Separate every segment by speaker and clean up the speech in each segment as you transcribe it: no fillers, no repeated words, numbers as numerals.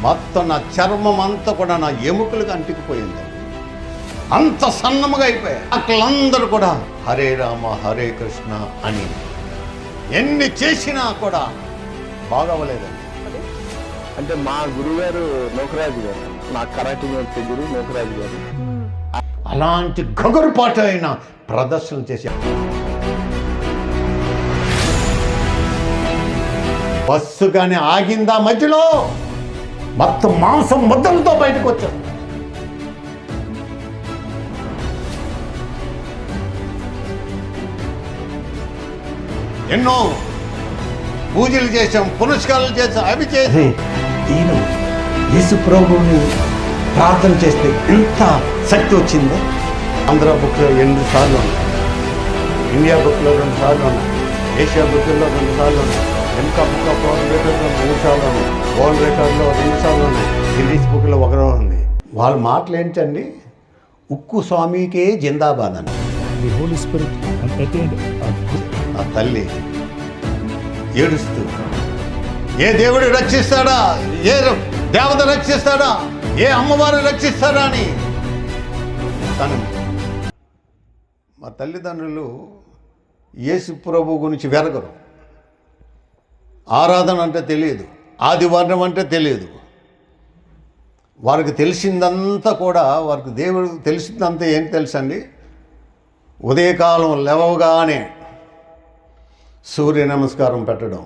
Speaker 1: మొత్తం నా చర్మం అంతా కూడా నా ఎముకలకు అంటుకుపోయింది. అంత సన్నముగా అయిపోయాయి. అక్కలందరూ కూడా హరే రామ హరే కృష్ణ అని ఎన్ని చేసినా కూడా బాగవ్వలేదండి.
Speaker 2: అంటే మా గురుగారు నోకరాజు గారు, నా కరాటే నేర్పే గురువు నోకరాజు గారు
Speaker 1: అలాంటి గగురుపాటు అయిన ప్రదర్శన చేశారు. బస్సు కానీ ఆగిందా మధ్యలో, మొత్తం మాంసం ముద్దలతో బయటకు వచ్చారు. ఎన్నో పూజలు చేశాం, పునస్కారాలు చేశాం, అవి చేసి నేను యేసు ప్రభువుని ప్రార్థన చేస్తే ఎంత శక్తి వచ్చిందో. ఆంధ్ర బుక్లో 8 సార్లు ఉన్నాయి, ఇండియా బుక్లో 2 సార్లు ఉన్నాయి, ఏషియా బుక్లో 2 సార్లు ఉన్నాయి, ఇంకా బుక్ ఆఫ్ వరల్డ్ రికార్డ్లో 2 సార్లు ఉన్నాయి, వరల్డ్ రికార్డ్లో 2 సార్లు ఉన్నాయి, గిన్నీస్ బుక్లో 1 ఉంది. వాళ్ళ మాటలు ఏంటండి, ఉక్కు స్వామికే జిందాబాద్ అని. ఆ తల్లి ఏడుస్తూ, ఏ దేవుడు రక్షిస్తాడా, ఏ దేవత రక్షిస్తాడా, ఏ అమ్మవారు రక్షిస్తాడా అని. తను మా తల్లిదండ్రులు యేసు ప్రభు గురించి వెరగరు. ఆరాధన అంటే తెలియదు, ఆదివారం అంటే తెలియదు. వారికి తెలిసిందంతా కూడా, వారికి దేవుడు తెలిసిందంతా ఏంటి తెలుసండి, ఉదయకాలం లేవగానే సూర్య నమస్కారం పెట్టడం,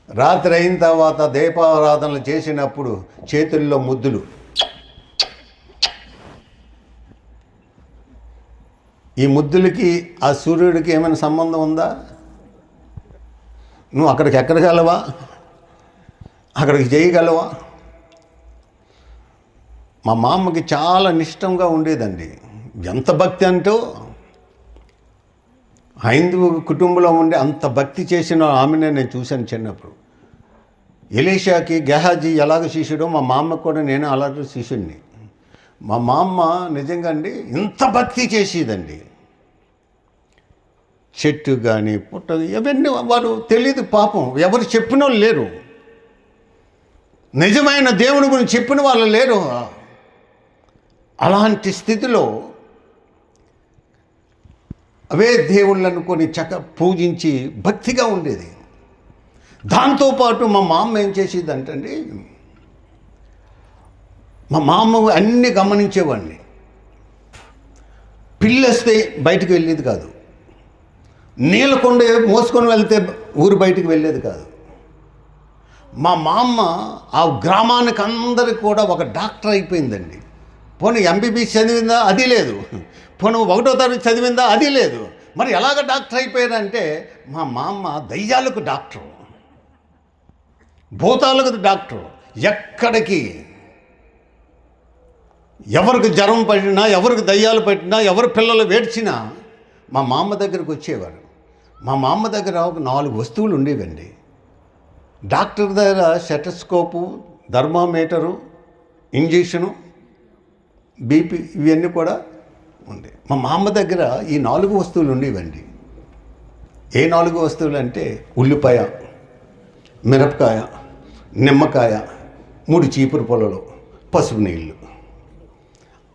Speaker 1: రాత్రి అయిన తర్వాత దీపారాధనలు చేసినప్పుడు చేతుల్లో ముద్దులు. ఈ ముద్దులకి ఆ సూర్యుడికి ఏమైనా సంబంధం ఉందా? నువ్వు అక్కడికి ఎక్కడికెళ్ళవా, అక్కడికి చేయగలవా? మా మామకి చాలా నిష్టంగా ఉండేదండి. ఎంత భక్తి అంటూ, హైందవ కుటుంబంలో ఉండి అంత భక్తి చేసిన ఆమెనే నేను చూశాను చిన్నప్పుడు. ఎలీషాకి గెహాజీ ఎలాగ శిష్యుడో మా మామకు కూడా నేను అలాగే శిష్యుడిని. మా మామ నిజంగా అండి ఇంత భక్తి చేసేదండి. చెట్టు కానీ పుట్ట ఇవన్నీ వారు తెలియదు పాపం, ఎవరు చెప్పిన వాళ్ళు లేరు, నిజమైన దేవుని గురించి చెప్పిన వాళ్ళు లేరు. అలాంటి స్థితిలో అవే దేవుళ్ళు అనుకొని పూజించి భక్తిగా ఉండేది. దాంతోపాటు మా మామ ఏం చేసేదంటండి, మా మామ అన్నీ గమనించేవాడిని. పిల్లొస్తే బయటకు వెళ్ళేది కాదు, నీళ్ళకొండ మోసుకొని వెళ్తే ఊరు బయటికి వెళ్ళేది కాదు. మా మామ ఆ గ్రామానికి అందరికి కూడా ఒక డాక్టర్ అయిపోయిందండి. పోనీ ఎంబీబీఎస్ చదివిందా, అది లేదు. పోనీ 1వ తరగతి చదివిందా, అది లేదు. మరి ఎలాగ డాక్టర్ అయిపోయారంటే, మా మామ దయ్యాలకు డాక్టరు, భూతాలకు డాక్టరు. ఎక్కడికి ఎవరికి జ్వరం పట్టినా, ఎవరికి దయ్యాలు పట్టినా, ఎవరి పిల్లలు వేడ్చినా మా మామ దగ్గరికి వచ్చేవారు. మా మామ దగ్గర ఒక 4 వస్తువులు ఉండేవండి. డాక్టర్ దగ్గర స్టెటస్కోపు, థర్మామీటరు, ఇంజెక్షను, బీపీ ఇవన్నీ కూడా ఉంది. మా మామ దగ్గర ఈ 4 వస్తువులు ఉండేవండి. ఏ 4 వస్తువులు అంటే ఉల్లిపాయ, మిరపకాయ, నిమ్మకాయ, 3 చీపురు పొలలు, పసుపు నీళ్ళు.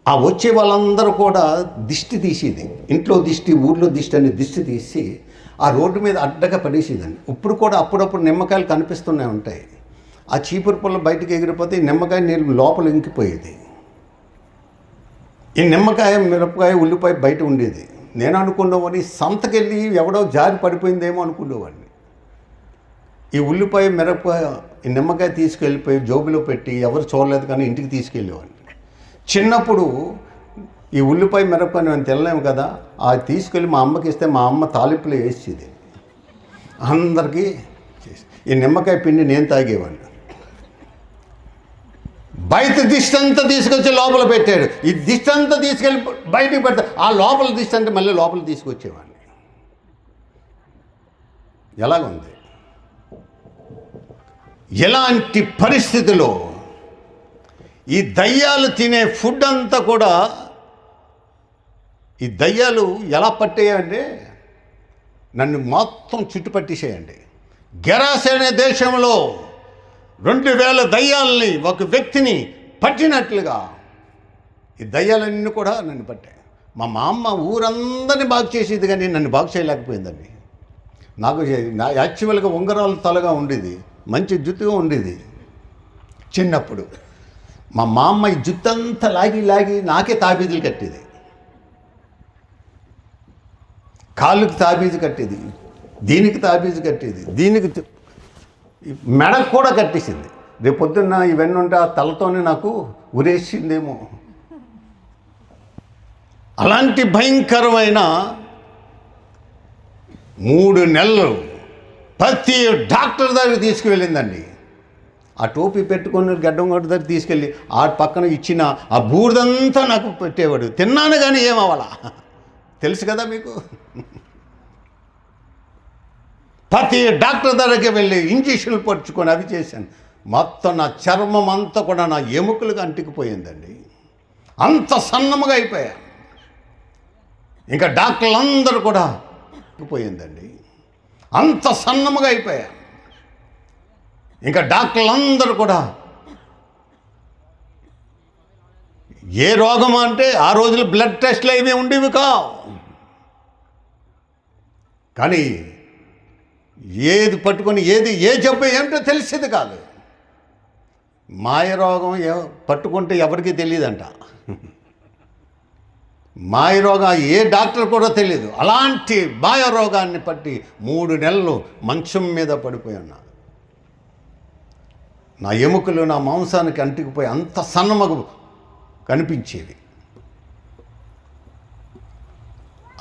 Speaker 1: ఆ వచ్చే వాళ్ళందరూ కూడా దిష్టి తీసేది, ఇంట్లో దిష్టి, ఊర్లో దిష్టి అనే దిష్టి తీసి ఆ రోడ్డు మీద అడ్డగా పడేసేదండి. ఇప్పుడు కూడా అప్పుడప్పుడు నిమ్మకాయలు కనిపిస్తూనే ఉంటాయి. ఆ చీపురు పొల బయటకు ఎగిరిపోతే ఈ నిమ్మకాయ నీళ్ళు లోపల ఇంకిపోయేది. ఈ నిమ్మకాయ, మిరపకాయ, ఉల్లిపాయ బయట ఉండేది. నేను అనుకునేవాడిని సంతకెళ్ళి ఎవడో జారి పడిపోయిందేమో అనుకునేవాడిని. ఈ ఉల్లిపాయ, మిరపకాయ, ఈ నిమ్మకాయ తీసుకెళ్ళిపోయి జోబులో పెట్టి ఎవరు చూడలేదు కానీ ఇంటికి తీసుకెళ్ళేవాడిని. చిన్నప్పుడు ఈ ఉల్లిపాయ, మిరపకాయ మేము తినలేము కదా, అది తీసుకెళ్ళి మా అమ్మకి ఇస్తే మా అమ్మ తాలింపులో వేసేది, అందరికీ చేసి. ఈ నిమ్మకాయ పిండి నేను తాగేవాడిని. బయట దిష్టి అంతా తీసుకొచ్చి లోపల పెట్టాడు. ఈ దిష్టి అంతా తీసుకెళ్ళి బయటకు పెడతాడు. ఆ లోపల దిష్టి అంటే మళ్ళీ లోపల తీసుకొచ్చేవాడిని. ఎలాగుంది? ఎలాంటి పరిస్థితిలో ఈ దయ్యాలు తినే ఫుడ్ అంతా కూడా, ఈ దయ్యాలు ఎలా పట్టేయంటే నన్ను మొత్తం చుట్టుపట్టేసేయండి. గెరాసే అనే దేశంలో 2000 దయ్యాలని ఒక వ్యక్తిని పట్టినట్లుగా ఈ దయ్యాలన్నీ కూడా నన్ను పట్టాయి. మా అమ్మ ఊరందరినీ బాగు చేసేది, కానీ నన్ను బాగు చేయలేకపోయిందండి. నాకు యాక్చువల్గా ఉంగరాలు తలగా ఉండేది, మంచి జుట్టుగా ఉండేది. చిన్నప్పుడు మా అమ్మ ఈ జుత్తంతా లాగి నాకే తాబీజులు కట్టేది, కాళ్ళకి తాబీజు కట్టేది, దీనికి తాబీజు కట్టేది, దీనికి మెడకు కూడా కట్టేసింది. రేపు పొద్దున్న ఇవన్నీ ఉంటే ఆ తలతోనే నాకు ఉరేసిందేమో. అలాంటి భయంకరమైన 3 నెలలు ప్రతి డాక్టర్ దగ్గరికి తీసుకువెళ్ళిందండి. ఆ టోపీ పెట్టుకొని గడ్డం కొట్టు దగ్గర తీసుకెళ్ళి ఆ పక్కన ఇచ్చిన ఆ బూడిదంతా నాకు పెట్టేవాడు. తిన్నాను కానీ ఏమవ్వాలా, తెలుసు కదా మీకు. ప్రతి డాక్టర్ దగ్గరికి వెళ్ళి ఇంజక్షన్లు పరుచుకొని అవి చేశాను. మొత్తం నా చర్మం అంతా కూడా నా ఎముకలకు అంటుకుపోయిందండి. అంత సన్నముగా అయిపోయా. ఇంకా డాక్టర్లందరూ కూడా పోయిందండి, అంత సన్నముగా అయిపోయా. ఇంకా డాక్టర్లందరూ కూడా ఏ రోగం అంటే ఆ రోజులు బ్లడ్ టెస్ట్లు ఏమీ ఉండేవి కావు. కానీ ఏది పట్టుకొని ఏ జబ్బు ఏంటో తెలిసేది కాదు. మాయ రోగం పట్టుకుంటే ఎవరికీ తెలియదంట. మాయ రోగం ఏ డాక్టర్ కూడా తెలియదు. అలాంటి మాయ రోగాన్ని పట్టి 3 నెలలు మంచం మీద పడిపోయి ఉన్నా. నా ఎముకలు నా మాంసానికి అంటుకుపోయి అంత సన్నమగు కనిపించేవి.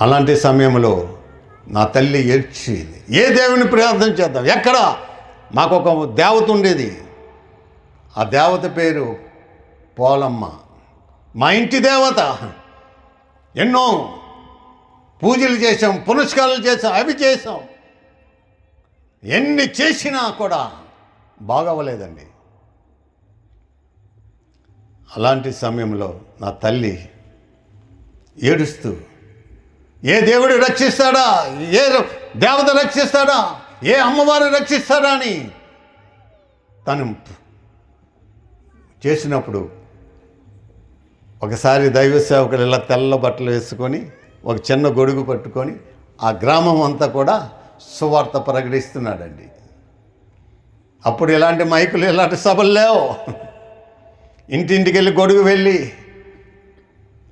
Speaker 1: అలాంటి సమయంలో నా తల్లి ఏడ్చేది. ఏ దేవుని ప్రార్థన చేద్దాం, ఎక్కడ మాకు ఒక దేవత ఉండేది. ఆ దేవత పేరు పోలమ్మ, మా ఇంటి దేవత. ఎన్నో పూజలు చేసాం, పునస్కారాలు చేసాం, అవి చేసాం. ఎన్ని చేసినా కూడా బాగవ్వలేదండి. అలాంటి సమయంలో నా తల్లి ఏడుస్తూ, ఏ దేవుడు రక్షిస్తాడా, ఏ దేవత రక్షిస్తాడా, ఏ అమ్మవారు రక్షిస్తాడా అని తను చేసినప్పుడు ఒకసారి దైవ సేవకులు ఇలా తెల్ల బట్టలు వేసుకొని ఒక చిన్న గొడుగు పట్టుకొని ఆ గ్రామం అంతా కూడా సువార్త ప్రకటిస్తున్నాడండి. అప్పుడు ఇలాంటి మైకులు, ఇలాంటి సభలు లేవు. ఇంటింటికి వెళ్ళి గొడుగు వెళ్ళి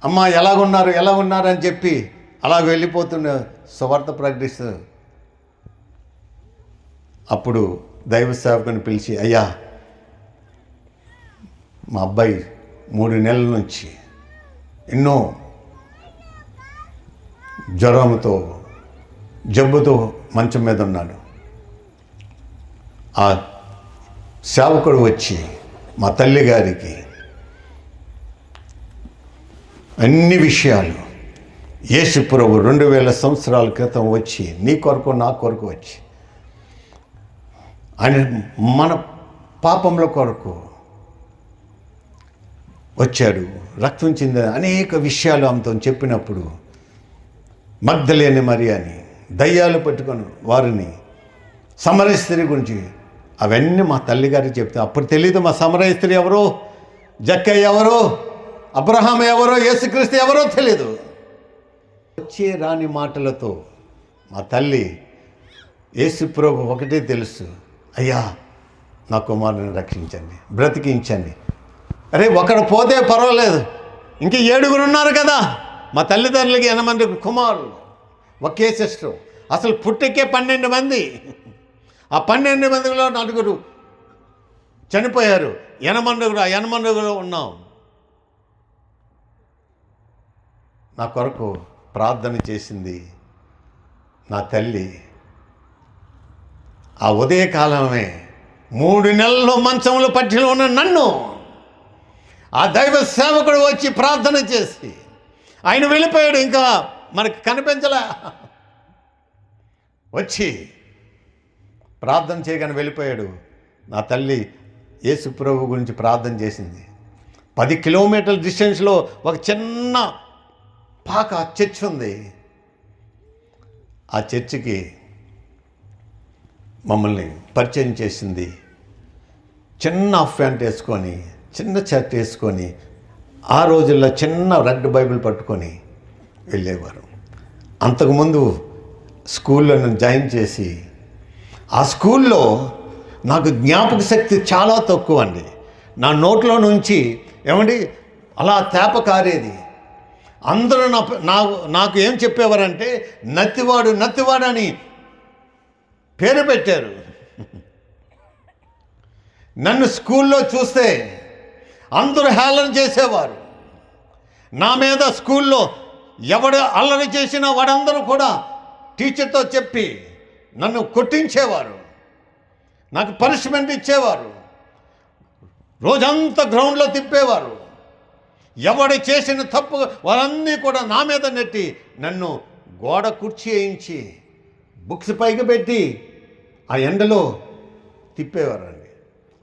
Speaker 1: అమ్మ ఎలా ఉన్నారు అని చెప్పి అలా వెళ్ళిపోతున్న సువార్త ప్రకటిస్తూ, అప్పుడు దైవ సేవకుని పిలిచి, అయ్యా మా అబ్బాయి 3 నెలల నుంచి ఎన్నో జ్వరంతో జబ్బుతో మంచం మీద ఉన్నాడు. ఆ సేవకుడు వచ్చి మా తల్లి గారికి అన్ని విషయాలు యేసు ప్రభు 2000 సంవత్సరాల క్రితం వచ్చి నీ కొరకు నా కొరకు వచ్చి ఆయన మన పాపంలో కొరకు వచ్చాడు, రక్తం చెందిన అనేక విషయాలు ఆమెతో చెప్పినప్పుడు మగ్దలేని మరియని దయ్యాలు పట్టుకొని వారిని సమరయ స్త్రీ గురించి అవన్నీ మా తల్లిగారికి చెప్తే అప్పుడు తెలియదు మా సమరయ స్త్రీ ఎవరో, జక్కయ్య ఎవరో, అబ్రహాం ఎవరో, యేసుక్రీస్తు ఎవరో తెలియదు. వచ్చే రాని మాటలతో మా తల్లి యేసు ప్రభు ఒకటే తెలుసు, అయ్యా నా కుమారుని రక్షించండి, బ్రతికించండి. అరే ఒకడు పోతే పర్వాలేదు, ఇంక 7 ఉన్నారు కదా. మా తల్లిదండ్రులకి 8 మంది కుమారులు, ఒకే సిస్టర్. అసలు పుట్టకే 12 మంది. ఆ 12 మందిలో 4 చనిపోయారు. 8 మందిలో ఉన్నాం. నా కొరకు ప్రార్థన చేసింది నా తల్లి. ఆ ఉదయకాలమే 3 నెలలు మంచంలో పట్టిలో ఉన్న నన్ను ఆ దైవ సేవకుడు వచ్చి ప్రార్థన చేసి ఆయన వెళ్ళిపోయాడు. ఇంకా మనకు కనిపించలే. వచ్చి ప్రార్థన చేయగానే వెళ్ళిపోయాడు. నా తల్లి యేసు ప్రభు గురించి ప్రార్థన చేసింది. 10 కిలోమీటర్ల డిస్టెన్స్లో ఒక చిన్న పాక చర్చ్ ఉంది. ఆ చర్చికి మమ్మల్ని పరిచయం చేసింది. చిన్న హాఫ్ ప్యాంట్ వేసుకొని, చిన్న షర్ట్ వేసుకొని, ఆ రోజుల్లో చిన్న రెడ్ బైబిల్ పట్టుకొని వెళ్ళేవారు. అంతకుముందు స్కూల్లో నన్ను జాయిన్ చేసి, ఆ స్కూల్లో నాకు జ్ఞాపక శక్తి చాలా తక్కువ అండి. నా నోట్లో నుంచి ఏమండి అలా తేప కారేది. అందరూ నాకు ఏం చెప్పేవారంటే నత్తివాడు నత్తివాడు అని పేరు పెట్టారు. నన్ను స్కూల్లో చూస్తే అందరూ హేళన చేసేవారు. నా మీద స్కూల్లో ఎవడు అల్లరి చేసినా వాడందరూ కూడా టీచర్తో చెప్పి నన్ను కొట్టించేవారు, నాకు పనిష్మెంట్ ఇచ్చేవారు, రోజంతా గ్రౌండ్లో తిప్పేవారు. ఎవడు చేసిన తప్పు వాళ్ళన్నీ కూడా నా మీద నెట్టి నన్ను గోడ కుర్చీ వేయించి బుక్స్ పైకి పెట్టి ఆ ఎండలో తిప్పేవారండి.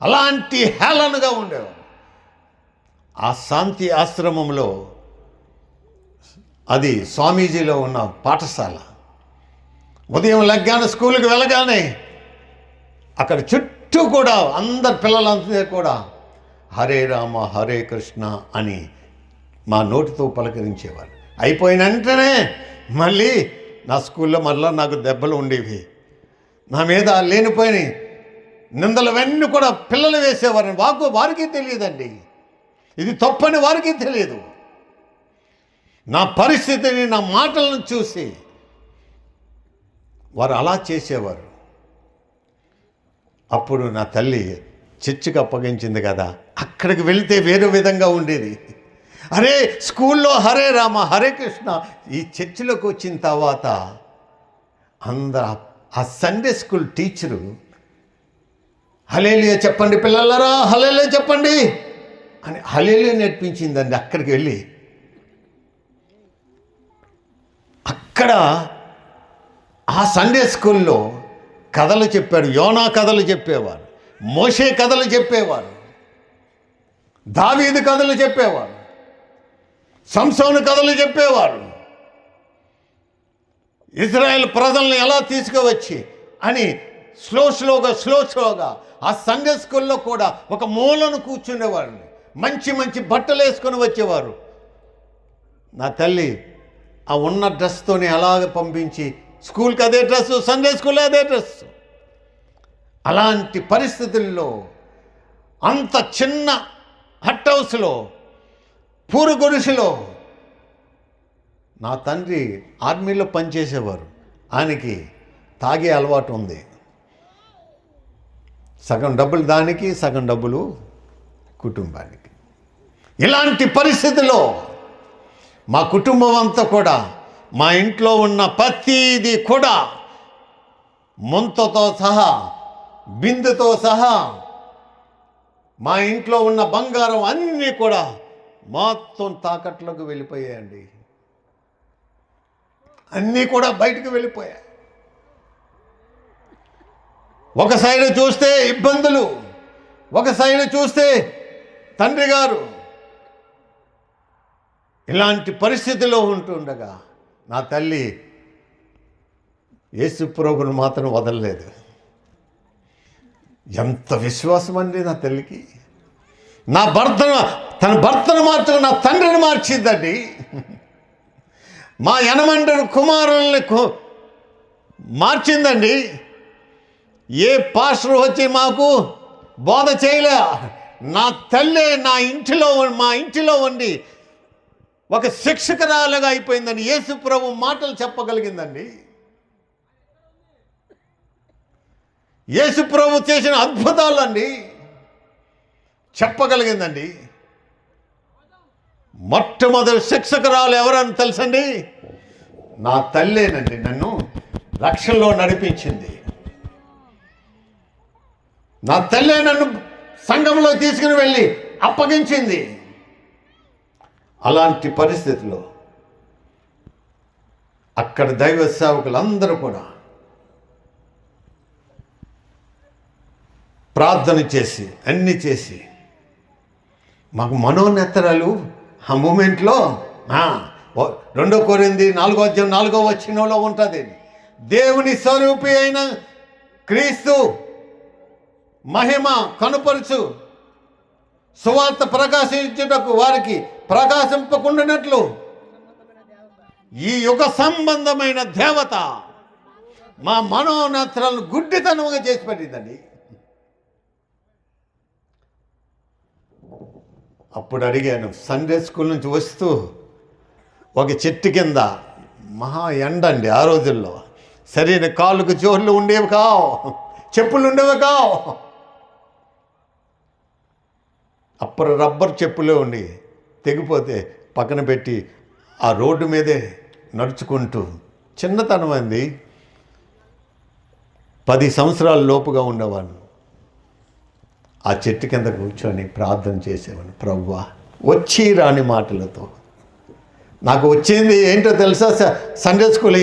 Speaker 1: అలాంటి హేళనగా ఉండేవారు. ఆ శాంతి ఆశ్రమంలో, అది స్వామీజీలో ఉన్న పాఠశాల. ఉదయం లగ్గానే స్కూల్కి వెళ్ళగానే అక్కడ చుట్టూ కూడా అందరు పిల్లలంతా కూడా హరే రామ హరే కృష్ణ అని మా నోటితో పలకరించేవారు. అయిపోయిన వెంటనే మళ్ళీ నా స్కూల్లో మళ్ళీ నాకు దెబ్బలు ఉండేవి. నా మీద లేనిపోయిన నిందలవన్నీ కూడా పిల్లలు వేసేవారు. వారికి తెలియదండి, ఇది తప్పని వారికి తెలియదు. నా పరిస్థితిని, నా మాటలను చూసి వారు అలా చేసేవారు. అప్పుడు నా తల్లి చర్చికి అప్పగించింది కదా, అక్కడికి వెళితే వేరే విధంగా ఉండేది. అరే స్కూల్లో హరే రామ హరే కృష్ణ, ఈ చర్చిలోకి వచ్చిన తర్వాత అందరూ ఆ సండే స్కూల్ టీచరు హల్లెలూయా చెప్పండి పిల్లలరా, హల్లెలూయా చెప్పండి అని హల్లెలూయా నేర్పించిందండి. అక్కడికి వెళ్ళి అక్కడ ఆ సండే స్కూల్లో కథలు చెప్పాడు. యోనా కథలు చెప్పేవారు, మోషే కథలు చెప్పేవారు, దావీదు కథలు చెప్పేవారు, సంసోను కథలు చెప్పేవారు, ఇజ్రాయెల్ ప్రజల్ని ఎలా తీసుకువచ్చి అని స్లోగా ఆ సండే స్కూల్లో కూడా ఒక మూలను కూర్చునేవాడిని. మంచి మంచి బట్టలు వేసుకొని వచ్చేవారు. నా తల్లి ఆ ఉన్న డ్రెస్తోనే అలాగ పంపించి స్కూల్కి అదే డ్రెస్సు, సండే స్కూల్లో అదే డ్రెస్సు. అలాంటి పరిస్థితుల్లో అంత చిన్న హట్ హౌస్లో, పూరు గుడిసెలో నా తండ్రి ఆర్మీలో పనిచేసేవారు. ఆయనకి తాగే అలవాటు ఉంది. సగం డబ్బులు దానికి, సగం డబ్బులు కుటుంబానికి. ఇలాంటి పరిస్థితిలో మా కుటుంబం అంతా కూడా, మా ఇంట్లో ఉన్న ప్రతిదీ కూడా ముంతతో సహా, బిందుతో సహా, మా ఇంట్లో ఉన్న బంగారం అన్నీ కూడా మొత్తం తాకట్లోకి వెళ్ళిపోయాయండి. అన్నీ కూడా బయటకు వెళ్ళిపోయాయి. ఒక సైడ్ చూస్తే ఇబ్బందులు, ఒక సైడ్ చూస్తే తండ్రి గారు. ఇలాంటి పరిస్థితిలో ఉంటుండగా నా తల్లి యేసు ప్రభువును మాత్రం వదలలేదు. ఎంత విశ్వాసం అండి నా తల్లికి. తన భర్తను మార్చుకుని నా తండ్రిని మార్చిందండి. మా యనమండ్రి కుమారుల్ని మార్చిందండి. ఏ పాస్టర్ వచ్చి మాకు బోధ చేయలే. నా తల్లే మా ఇంటిలో ఉండి ఒక శిక్షకురాలుగా అయిపోయిందండి. యేసు ప్రభు మాటలు చెప్పగలిగిందండి. యేసు ప్రభు చేసిన అద్భుతాలండి చెప్పగలిగిందండి. మొట్టమొదటి శిక్షకురాలు ఎవరని తెలుసండి? నా తల్లేనండి. నన్ను రక్షణలో నడిపించింది. నా తల్లే నన్ను సంఘంలో తీసుకుని వెళ్ళి అప్పగించింది. అలాంటి పరిస్థితిలో అక్కడ దైవ సేవకులందరూ కూడా ప్రార్థన చేసి అన్నీ చేసి మాకు మనోనేత్రాలు ఆ మూమెంట్లో 2 కొరింథీ 4:4 ఉంటుంది. దేవుని స్వరూపి అయిన క్రీస్తు మహిమ కనుపరుచు సువార్త ప్రకాశించుటకు వారికి ప్రకాశింపకుండానట్లు ఈ యుగ సంబంధమైన దేవత మా మనోనేత్రాలను గుడ్డితనంగా చేసి పెట్టిందండి. అప్పుడు అడిగాను, సండే స్కూల్ నుంచి వస్తూ ఒక చెట్టు కింద, మహా ఎండ అండి ఆ రోజుల్లో, సరైన కాళ్ళకు జోర్లు ఉండేవి కావు, చెప్పులు ఉండేవి కావు, అప్పుడు రబ్బర్ చెప్పులే ఉండి తెగిపోతే పక్కన పెట్టి ఆ రోడ్డు మీదే నడుచుకుంటూ, చిన్నతనం అంది, 10 సంవత్సరాల లోపుగా ఉండేవాడిని. ఆ చెట్టు కింద కూర్చొని ప్రార్థన చేసేవాడిని. ప్రభువా, వచ్చి రాని మాటలతో నాకు వచ్చింది ఏంటో తెలుసా? సండే స్కూల్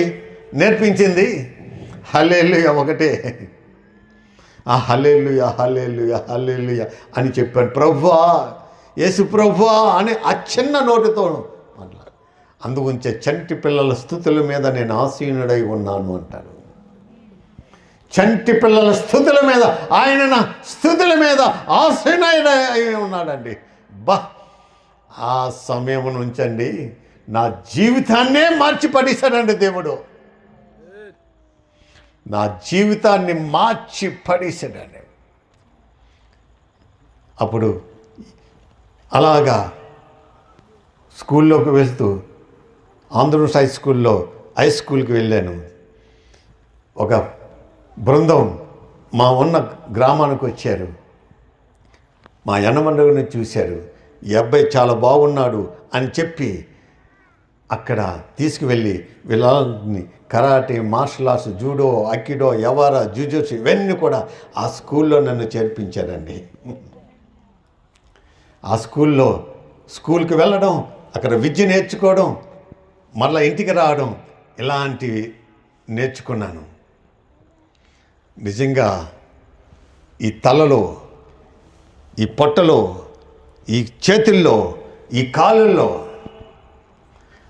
Speaker 1: నేర్పించింది హల్లెలూయా ఒకటే. ఆ హల్లెలూయా హల్లెలూయా హల్లెలూయా అని చెప్పాను. ప్రభువా, యేసు ప్రభువా అని ఆ చిన్న నోటితో మాట్లాడు. అందుగుంచే చంటి పిల్లల స్తుతుల మీద నేను ఆసీనుడై ఉన్నాను అంటాడు. చంటి పిల్లల స్తుతుల మీద, ఆయన నా స్తుతుల మీద ఆసీనుడై ఉన్నాడండి. బా, ఆ సమయం నుంచండి నా జీవితాన్నే మార్చి పడేశాడండి దేవుడు. నా జీవితాన్ని మార్చి పడేశాడండి. అప్పుడు అలాగా స్కూల్లోకి వెళ్తూ ఆంధ్రూస్ హై స్కూల్కి వెళ్ళాను. ఒక బృందం మా ఉన్న గ్రామానికి వచ్చారు. మా యనమండని చూశారు. ఈ అబ్బాయి చాలా బాగున్నాడు అని చెప్పి అక్కడ తీసుకువెళ్ళి వీళ్ళని karate, martial arts, judo, aikido, yawara, jujutsu ఇవన్నీ కూడా ఆ స్కూల్లో నన్ను చేర్పించారండి. ఆ స్కూల్కి వెళ్ళడం, అక్కడ విద్య నేర్చుకోవడం, మళ్ళీ ఇంటికి రావడం, ఇలాంటివి నేర్చుకున్నాను. నిజంగా ఈ తలలో, ఈ పొట్టలో, ఈ చేతుల్లో, ఈ కాళ్ళల్లో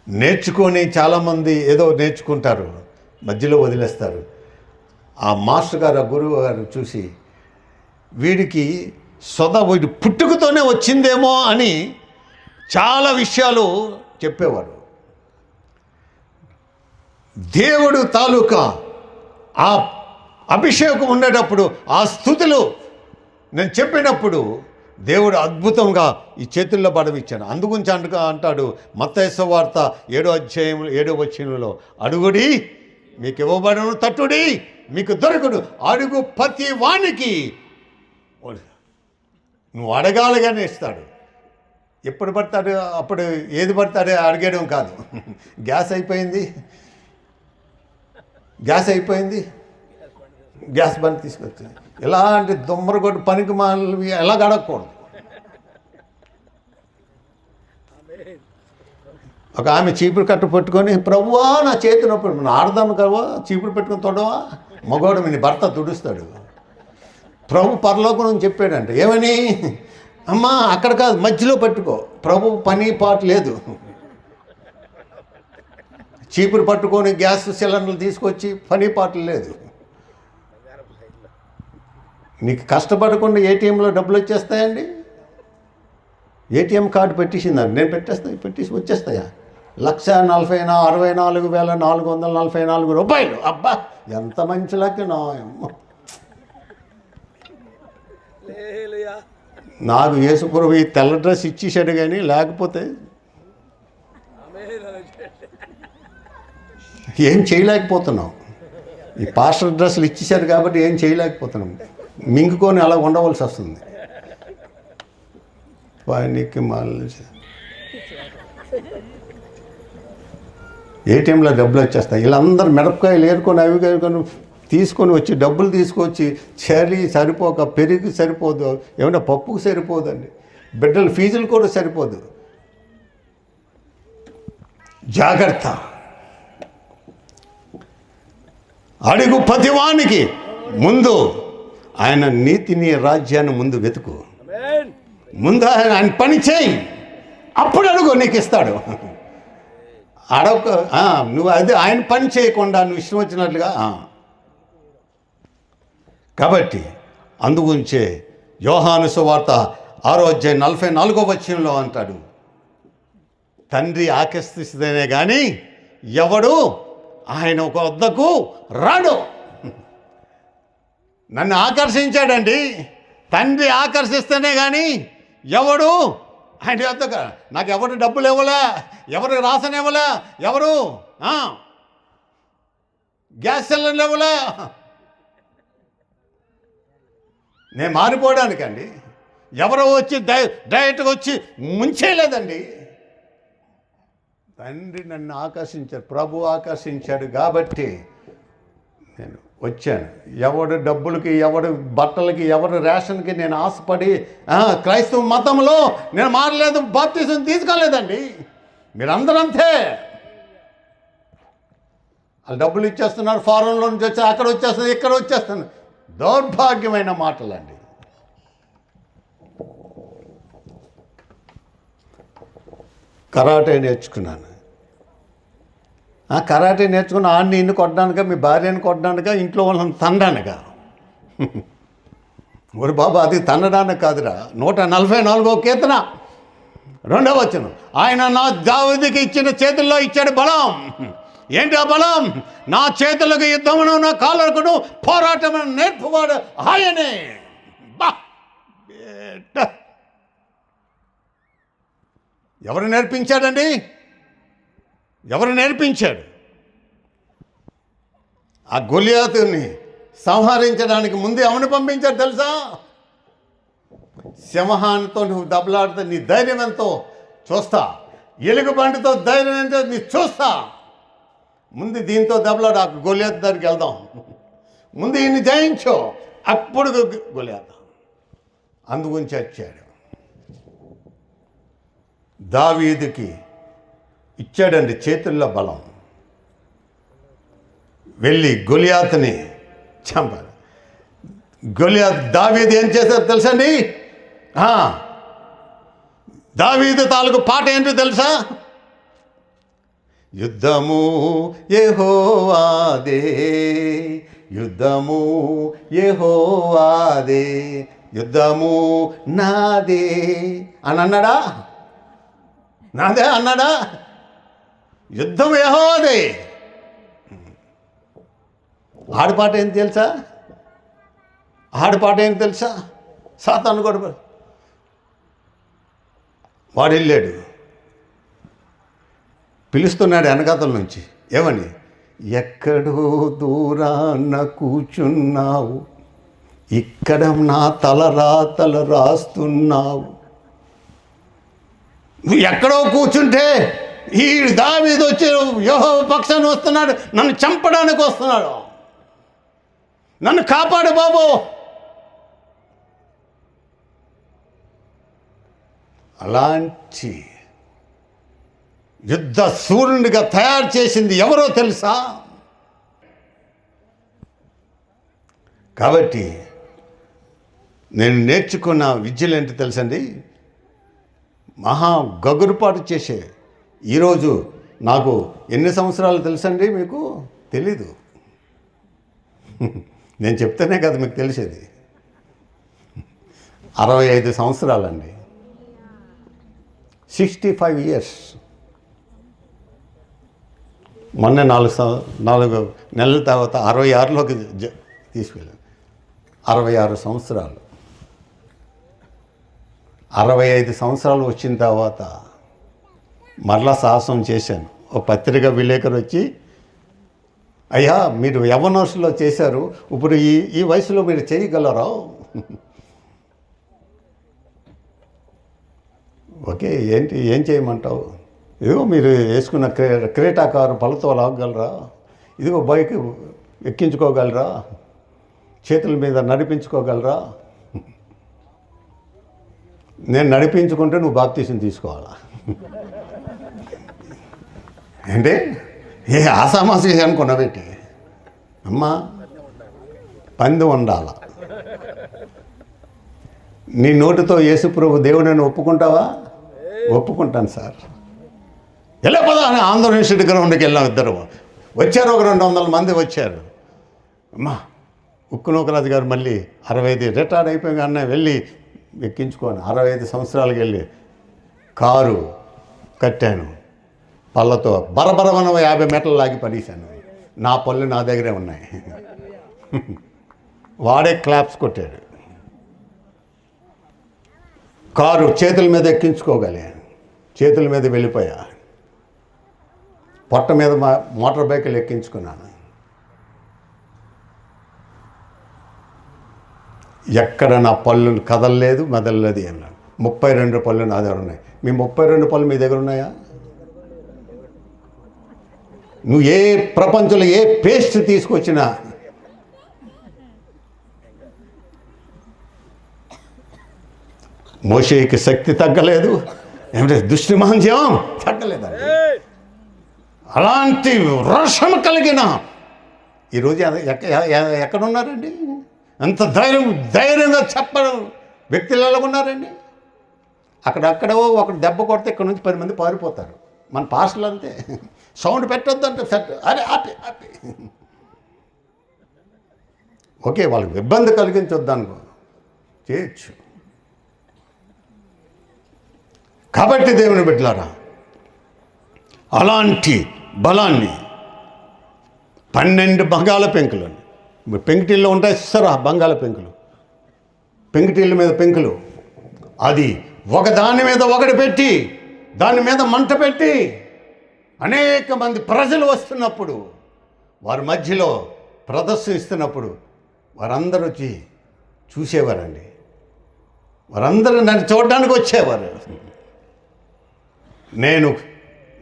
Speaker 1: నేర్చుకొని చాలామంది ఏదో నేర్చుకుంటారు, మధ్యలో వదిలేస్తారు. ఆ మాస్టర్ గారు, ఆ గురువు గారు చూసి వీడికి వీడి పుట్టుకతోనే వచ్చిందేమో అని చాలా విషయాలు చెప్పేవారు. దేవుడు తాలూకా ఆ అభిషేకం ఉండేటప్పుడు, ఆ స్థుతులు నేను చెప్పినప్పుడు దేవుడు అద్భుతంగా ఈ చేతుల్లో పడవిచ్చాను. అందుగురించి అంటాడు మత్తయి సువార్త 7వ అధ్యాయం 7వ వచనంలో, అడుగుడి మీకు ఇవ్వబడును, తట్టుడి మీకు దొరకడు, అడుగు ప్రతి వానికి. నువ్వు అడగాలిగానే ఇస్తాడు. ఎప్పుడు పడతాడు, అప్పుడు ఏది పడతాడో అడిగేయడం కాదు. గ్యాస్ అయిపోయింది, గ్యాస్ బండ్ తీసుకొచ్చి ఇలాంటి దుమ్మరగొడ్డు పనికి మాలి ఎలా గడకూడదు. ఒక ఆమె చీపురు కట్టు పట్టుకొని, ప్రభువా నా చేతి నొప్పి, ఆడదాము కదవా, చీపురు పెట్టుకొని తొడవా, మగవాడు మీ భర్త తుడుస్తాడు. ప్రభు పరలోకం నుంచి చెప్పాడంట, ఏమని? అమ్మా అక్కడ కాదు, మధ్యలో పట్టుకో. ప్రభు పని పాటు లేదు. చీపురు పట్టుకొని గ్యాస్ సిలిండర్లు తీసుకొచ్చి పని పాటలు లేదు. నీకు కష్టపడకుండా ఏటీఎంలో డబ్బులు వచ్చేస్తాయండి. ఏటీఎం కార్డు పెట్టేసిందండి, నేను పెట్టేసి వచ్చేస్తాయా? 1,44,444 రూపాయలు. అబ్బా, ఎంత మంచి లెక్క. నాకు యేసుప్రభు ఈ తెల్ల డ్రెస్ ఇచ్చేసాడు, కానీ లేకపోతే ఏం చేయలేకపోతున్నాం. ఈ పాస్టర్ డ్రెస్సులు ఇచ్చేసారు కాబట్టి ఏం చేయలేకపోతున్నాం. మింగుకొని అలా ఉండవలసి వస్తుంది. వానికి మళ్ళీ ఏటీఎంలో డబ్బులు వచ్చేస్తాయి. వీళ్ళందరూ మిరపకాయలు ఏరుకొని అవి ఏరుకొని తీసుకొని వచ్చి డబ్బులు తీసుకొచ్చి చలి సరిపోక, పెరుగు సరిపోదు, ఏమన్నా పప్పుకు సరిపోదండి, బిడ్డల ఫీజులు కూడా సరిపోదు. జాగ్రత్త. అడుగు ప్రతివానికి ముందు ఆయన నీతిని, రాజ్యాన్ని ముందు వెతుకు. ముందు ఆయన పని చేయి, అప్పుడు అడుగు, నీకు ఇస్తాడు. అడగ నువ్వు అది ఆయన పని చేయకుండా నువ్వు ఇష్టం వచ్చినట్లుగా. కాబట్టి అందుగురించే యోహాను సువార్త 6:44 అంటాడు, తండ్రి ఆకర్షిస్తేనే కానీ ఎవడు ఆయన వద్దకు రాడు. నన్ను ఆకర్షించాడండి, తండ్రి ఆకర్షిస్తేనే కానీ ఎవడు ఆయన వద్దకు. నాకు ఎవరు డబ్బులు ఇవ్వలే, ఎవరు రాసన ఇవ్వలే, ఎవరు గ్యాస్ సిలిండర్ ఇవ్వలే. నేను మారిపోవడానికండి, ఎవరో వచ్చి డైరెక్ట్గా వచ్చి ముంచేయలేదండి. తండ్రి నన్ను ఆకర్షించాడు, ప్రభు ఆకర్షించాడు కాబట్టి నేను వచ్చాను. ఎవడు డబ్బులకి, ఎవడు బట్టలకి, ఎవడు రేషన్కి నేను ఆశపడి క్రైస్తవ మతంలో నేను మారలేదు, బాప్తిజం తీసుకోలేదండి. మీరందరూ అంతే. వాళ్ళు డబ్బులు ఇచ్చేస్తున్నారు, ఫారెన్లో నుంచి వచ్చి అక్కడ వచ్చేస్తుంది, ఇక్కడ వచ్చేస్తుంది. దౌర్భాగ్యమైన మాటలండి. కరాటే నేర్చుకున్నాను. కరాటే నేర్చుకున్న ఆడిని ఇన్ని కొట్టడానిక, మీ భార్యని కొట్టడానిక, ఇంట్లో వాళ్ళని తనడానిక. ఒరి బాబా, అది తన్నడానికి కాదురా. 144వ కీర్తన 2వ వచనం, ఆయన నా దావీదుకి ఇచ్చిన చేతుల్లో ఇచ్చాడు బలం. ఏంటి ఆ బలం? నా చేతులకు యుద్ధమును, నా కాళ్ళకును పోరాటమును నేర్పువాడు ఆయనే. బా, ఎవరు నేర్పించాడండి? ఎవరు నేర్పించాడు? ఆ గొలియాతుని సంహరించడానికి ముందే ఎవరిని పంపించాడు తెలుసా? సింహానితో నువ్వు దెబ్బలాడితే నీ ధైర్యం ఎంతో చూస్తా, ఎలుగుబంటితో ధైర్యం ఎంతో నీ చూస్తా. ముందు దీంతో దెబ్బలాడు, ఆ గొలియాతు దగ్గరికి వెళ్దాం, ముందు ఈయన్ని జయించో, అప్పుడు గొలియాతు. అందుగురించి వచ్చాడు. దావీదుకి ఇచ్చాడండి చేతుల్లో బలం. వెళ్ళి గొలియాతుని చంపాడు. దావీదు ఏం చేశారు తెలుసండి? దావీదు తాలూకు పాట ఏంటో తెలుసా? యుద్ధము యెహోవాదే, యుద్ధము యెహోవాదే, యుద్ధము నాదే అని అన్నాడా? నాదే అన్నాడా? యుద్ధం యెహోవాదే. ఆడపాట ఏం తెలుసా? ఆడపాట ఏం తెలుసా? సాతాను కూడా వాడు వెళ్ళాడు, పిలుస్తున్నాడు వెనకాతల నుంచి. ఏమని? ఎక్కడో దూరాన కూర్చున్నావు, ఇక్కడ నా తలరాతలు రాస్తున్నావు. నువ్వు ఎక్కడో కూర్చుంటే ఈ దావీదు వచ్చి యెహోవా పక్షాన వస్తున్నాడు, నన్ను చంపడానికి వస్తున్నాడు, నన్ను కాపాడు బాబు. అలాంటి యుద్ధ సూర్యునిగా తయారు చేసింది ఎవరో తెలుసా? కాబట్టి నేను నేర్చుకున్న విద్యలు ఏంటి తెలుసండి? మహా గగురుపాటు చేసే. ఈరోజు నాకు ఎన్ని సంవత్సరాలు తెలుసండి? మీకు తెలీదు. నేను చెప్తేనే కదా మీకు తెలిసేది. 65 సంవత్సరాలండి, 65 ఇయర్స్. మొన్న 4 నెలల తర్వాత 66లోకి తీసుకెళ్ళాను. 66 సంవత్సరాలు. 65 సంవత్సరాలు వచ్చిన తర్వాత మరలా సాహసం చేశాను. ఒక పత్రిక విలేకరు వచ్చి, అయ్యా మీరు యవ్వనోసులో చేశారు, ఇప్పుడు ఈ వయసులో మీరు చేయగలరా? ఓకే, ఏంటి ఏం చేయమంటావు? ఇదిగో మీరు వేసుకున్న క్రేటా కారు పళ్ళతో లాగగలరా? ఇదిగో బైక్ ఎక్కించుకోగలరా? చేతుల మీద నడిపించుకోగలరా? నేను నడిపించుకుంటే నువ్వు బాప్తీసం తీసుకోవాలా? అంటే ఏ ఆసామాసి అనుకున్నావేంటి? అమ్మా, పంది ఉండాల. నీ నోటితో యేసుప్రభు దేవుడిని ఒప్పుకుంటావా? ఒప్పుకుంటాను సార్. ఎలా పదా అని ఆంధ్ర యూనివర్సిటీ గ్రౌండ్కి వెళ్ళాం. ఇద్దరు వచ్చారు, ఒక 200 మంది వచ్చారు. అమ్మా ఉక్కునూకరాజు గారు మళ్ళీ 65 రిటైర్డ్ అయిపోయాగానే వెళ్ళి ఎక్కించుకొని 65 సంవత్సరాలకు వెళ్ళి కారు కట్టాను పళ్ళతో బరబరమన 50 మీటర్లు లాగి పడేశాను. నా పళ్ళు నా దగ్గరే ఉన్నాయి. వాడే క్లాప్స్ కొట్టాడు. కారు చేతుల మీద ఎక్కించుకోగలిగాను, చేతుల మీద వెళ్ళిపోయా. పొట్ట మీద మోటార్ బైకులు ఎక్కించుకున్నాను. ఎక్కడ నా పళ్ళు కదలలేదు, మెదలలేదు, ఏం లేదు. 32 పళ్ళు నా దగ్గర ఉన్నాయి. మీ 32 పళ్ళు మీ దగ్గర ఉన్నాయా? నువ్వు ఏ ప్రపంచంలో ఏ పేస్ట్ తీసుకొచ్చినా మోషేకి శక్తి తగ్గలేదు, ఏమిటంటే దుష్టిమాంద్యం తగ్గలేదండి. అలాంటి రోషం కలిగిన ఈరోజు ఎక్కడున్నారండి? అంత ధైర్యంగా చెప్పడం వ్యక్తులు ఎలా ఉన్నారండి? అక్కడెక్కడో ఒకటి దెబ్బ కొడితే ఇక్కడ నుంచి 10 మంది పారిపోతారు. మన పాస్టర్లు అంతే, సౌండ్ పెట్టొద్దు అంటే సెట్, అరే ఆపి ఆపి. ఓకే, వాళ్ళకి ఇబ్బంది కలిగించొద్దు అనుకో, చేయొచ్చు. కాబట్టి దేవుని బిడ్డలారా, అలాంటి బలాన్ని 12 బంగాళ పెంకులు, పెంకుటిల్లో ఉంటాయి సార్, ఆ బంగాళ పెంకులు, పెంకుటిళ్ళ మీద పెంకులు, అది ఒకదాని మీద ఒకటి పెట్టి దాని మీద మంట పెట్టి అనేక మంది ప్రజలు వస్తున్నప్పుడు, వారి మధ్యలో ప్రదర్శిస్తున్నప్పుడు వారందరూ వచ్చి చూసేవారండి. వారందరూ నన్ను చూడడానికి వచ్చేవారు. నేను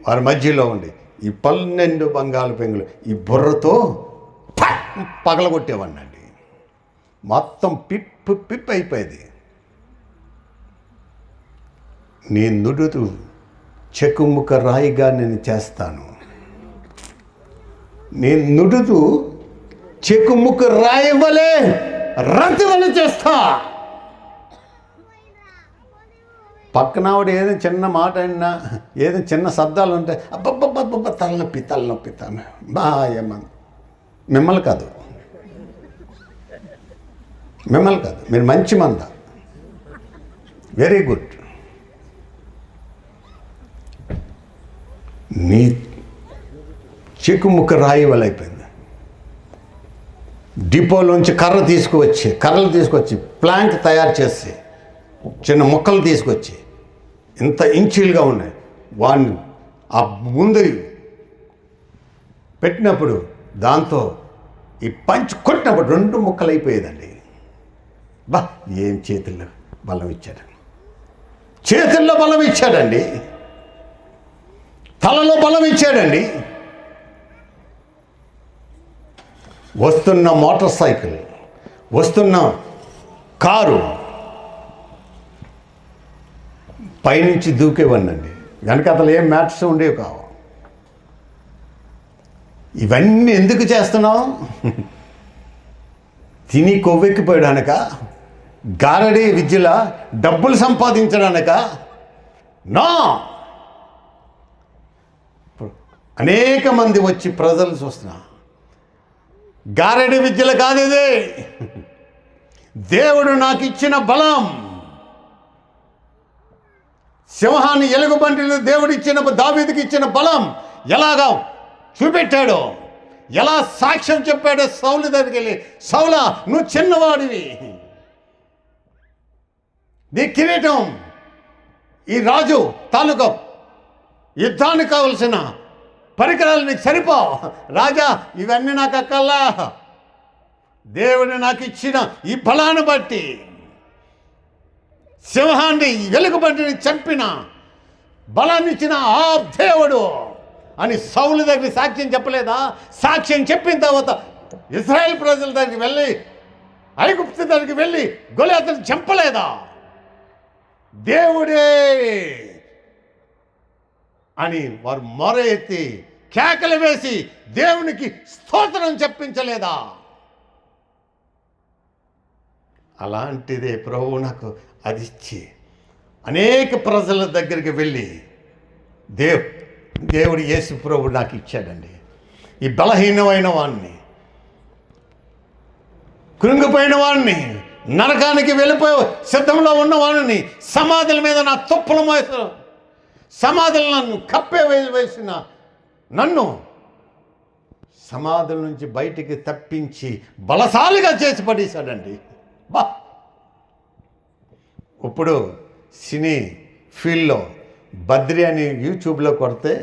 Speaker 1: వారి మధ్యలో ఉండి ఈ 12 బంగాళ పెంకులు ఈ బుర్రతో పగలగొట్టేవాడిని అండి. మొత్తం పిప్ అయిపోయేది. నీ నుడుతు చెకుముక రాయిగా నేను చేస్తాను. నీ నుడుతు చెకుముక రాయి వలె రతి వలె చేస్తా. పక్కన ఆవిడ ఏదైనా చిన్న మాట అయినా, ఏదైనా చిన్న శబ్దాలు ఉంటే అబ్బబ్బబ్బబ్బ తలనొప్పి బాయమ్మ. మిమ్మల్ని కాదు, మీరు మంచి మంద, వెరీ గుడ్. నీ చెకుముక్క రాయి వల్ల అయిపోయింది. డిపోలోంచి కర్రలు తీసుకొచ్చి ప్లాంక్ తయారు చేసి చిన్న ముక్కలు తీసుకొచ్చి ఇంత ఇంచులుగా ఉన్నాయి, వాడిని ఆ ముందు పెట్టినప్పుడు దాంతో ఈ పంచి కొట్టినప్పుడు 2 ముక్కలు అయిపోయేదండి. బా, ఏం చేతుల్లో బలం ఇచ్చాడు, చేతుల్లో బలం ఇచ్చాడండి, తలలో బలం ఇచ్చాడండి. వస్తున్న మోటార్ సైకిల్, వస్తున్న కారు పైనుంచి దూకేవాడినండి. వెనక అతను ఏం మ్యాట్స్ ఉండేవి కావు. ఇవన్నీ ఎందుకు చేస్తున్నావు? తిని కొవ్వెక్కిపోయడానిక? గారడీ విద్యల డబ్బులు సంపాదించడానిక? నా అనేక మంది వచ్చి ప్రజలు చూస్తున్నా, గారడీ విద్యలు కాదు ఇది. దేవుడు నాకు ఇచ్చిన బలం. సింహాన్ని ఎలుగుబంటిని దేవుడు ఇచ్చిన, దావీదుకి ఇచ్చిన బలం ఎలాగా చూపెట్టాడో, ఎలా సాక్ష్యం చెప్పాడో సౌలు దగ్గరికి వెళ్ళి, సౌలా నువ్వు చిన్నవాడివి, నీ కిరీటం ఈ రాజు తాలూకా యుద్ధానికి కావలసిన పరికరాలు నీకు సరిపో. రాజా, ఇవన్నీ నాకు అక్కల్లా, దేవుడు నాకు ఇచ్చిన ఈ బలాన్ని బట్టి, సింహాన్ని వెలుగుబంటిని చంపిన బలాన్ని ఇచ్చిన ఆ దేవుడు అని సౌలు దగ్గర సాక్ష్యం చెప్పలేదా? సాక్ష్యం చెప్పిన తర్వాత ఇశ్రాయేల్ ప్రజల దగ్గరికి వెళ్ళి, ఐగుప్తు దగ్గరికి వెళ్ళి గొలియాతుని చంపలేదా? దేవుడే అని వారు మొర ఎత్తి కేకలు వేసి దేవునికి స్తోత్రం చెప్పించలేదా? అలాంటిదే ప్రభువు నాకు అది ఇచ్చి అనేక ప్రజల దగ్గరికి వెళ్ళి దేవుడు యేసు ప్రభు నాకు ఇచ్చాడండి. ఈ బలహీనమైన వాడిని కృంగిపోయిన వాడిని, నరకానికి వెళ్ళిపోయి సిద్ధంలో ఉన్న వాడిని, సమాధుల మీద నా తుప్పలు మోస సమాధులను కప్పే వేసిన నన్ను సమాధుల నుంచి బయటికి తప్పించి బలశాలిగా చేసి పడేశాడండి. బా ఇప్పుడు సినీ ఫీల్డ్లో బద్రి అని యూట్యూబ్లో కొడితే,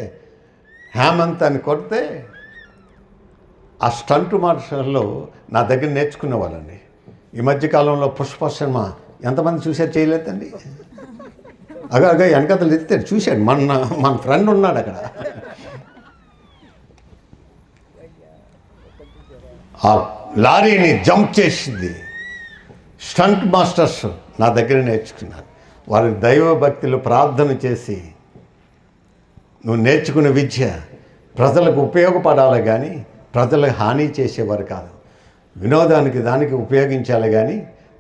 Speaker 1: హేమంత్ అని కొడితే ఆ స్టంట్ మాస్టర్లో నా దగ్గర నేర్చుకునే వాళ్ళండి. ఈ మధ్యకాలంలో పుష్ప సినిమా ఎంతమంది చూశారు? చేయలేదండి. అగా వెనకతలు ఎత్తాడు, చూశాడు. మన ఫ్రెండ్ ఉన్నాడు అక్కడ. ఆ లారీని జంప్ చేసింది స్టంట్ మాస్టర్స్ నా దగ్గర నేర్చుకున్నారు. వారి దైవ భక్తులు ప్రార్థన చేసి, నువ్వు నేర్చుకున్న విద్య ప్రజలకు ఉపయోగపడాలి కానీ ప్రజలకు హాని చేసేవారు కాదు, వినోదానికి దానికి ఉపయోగించాలి కానీ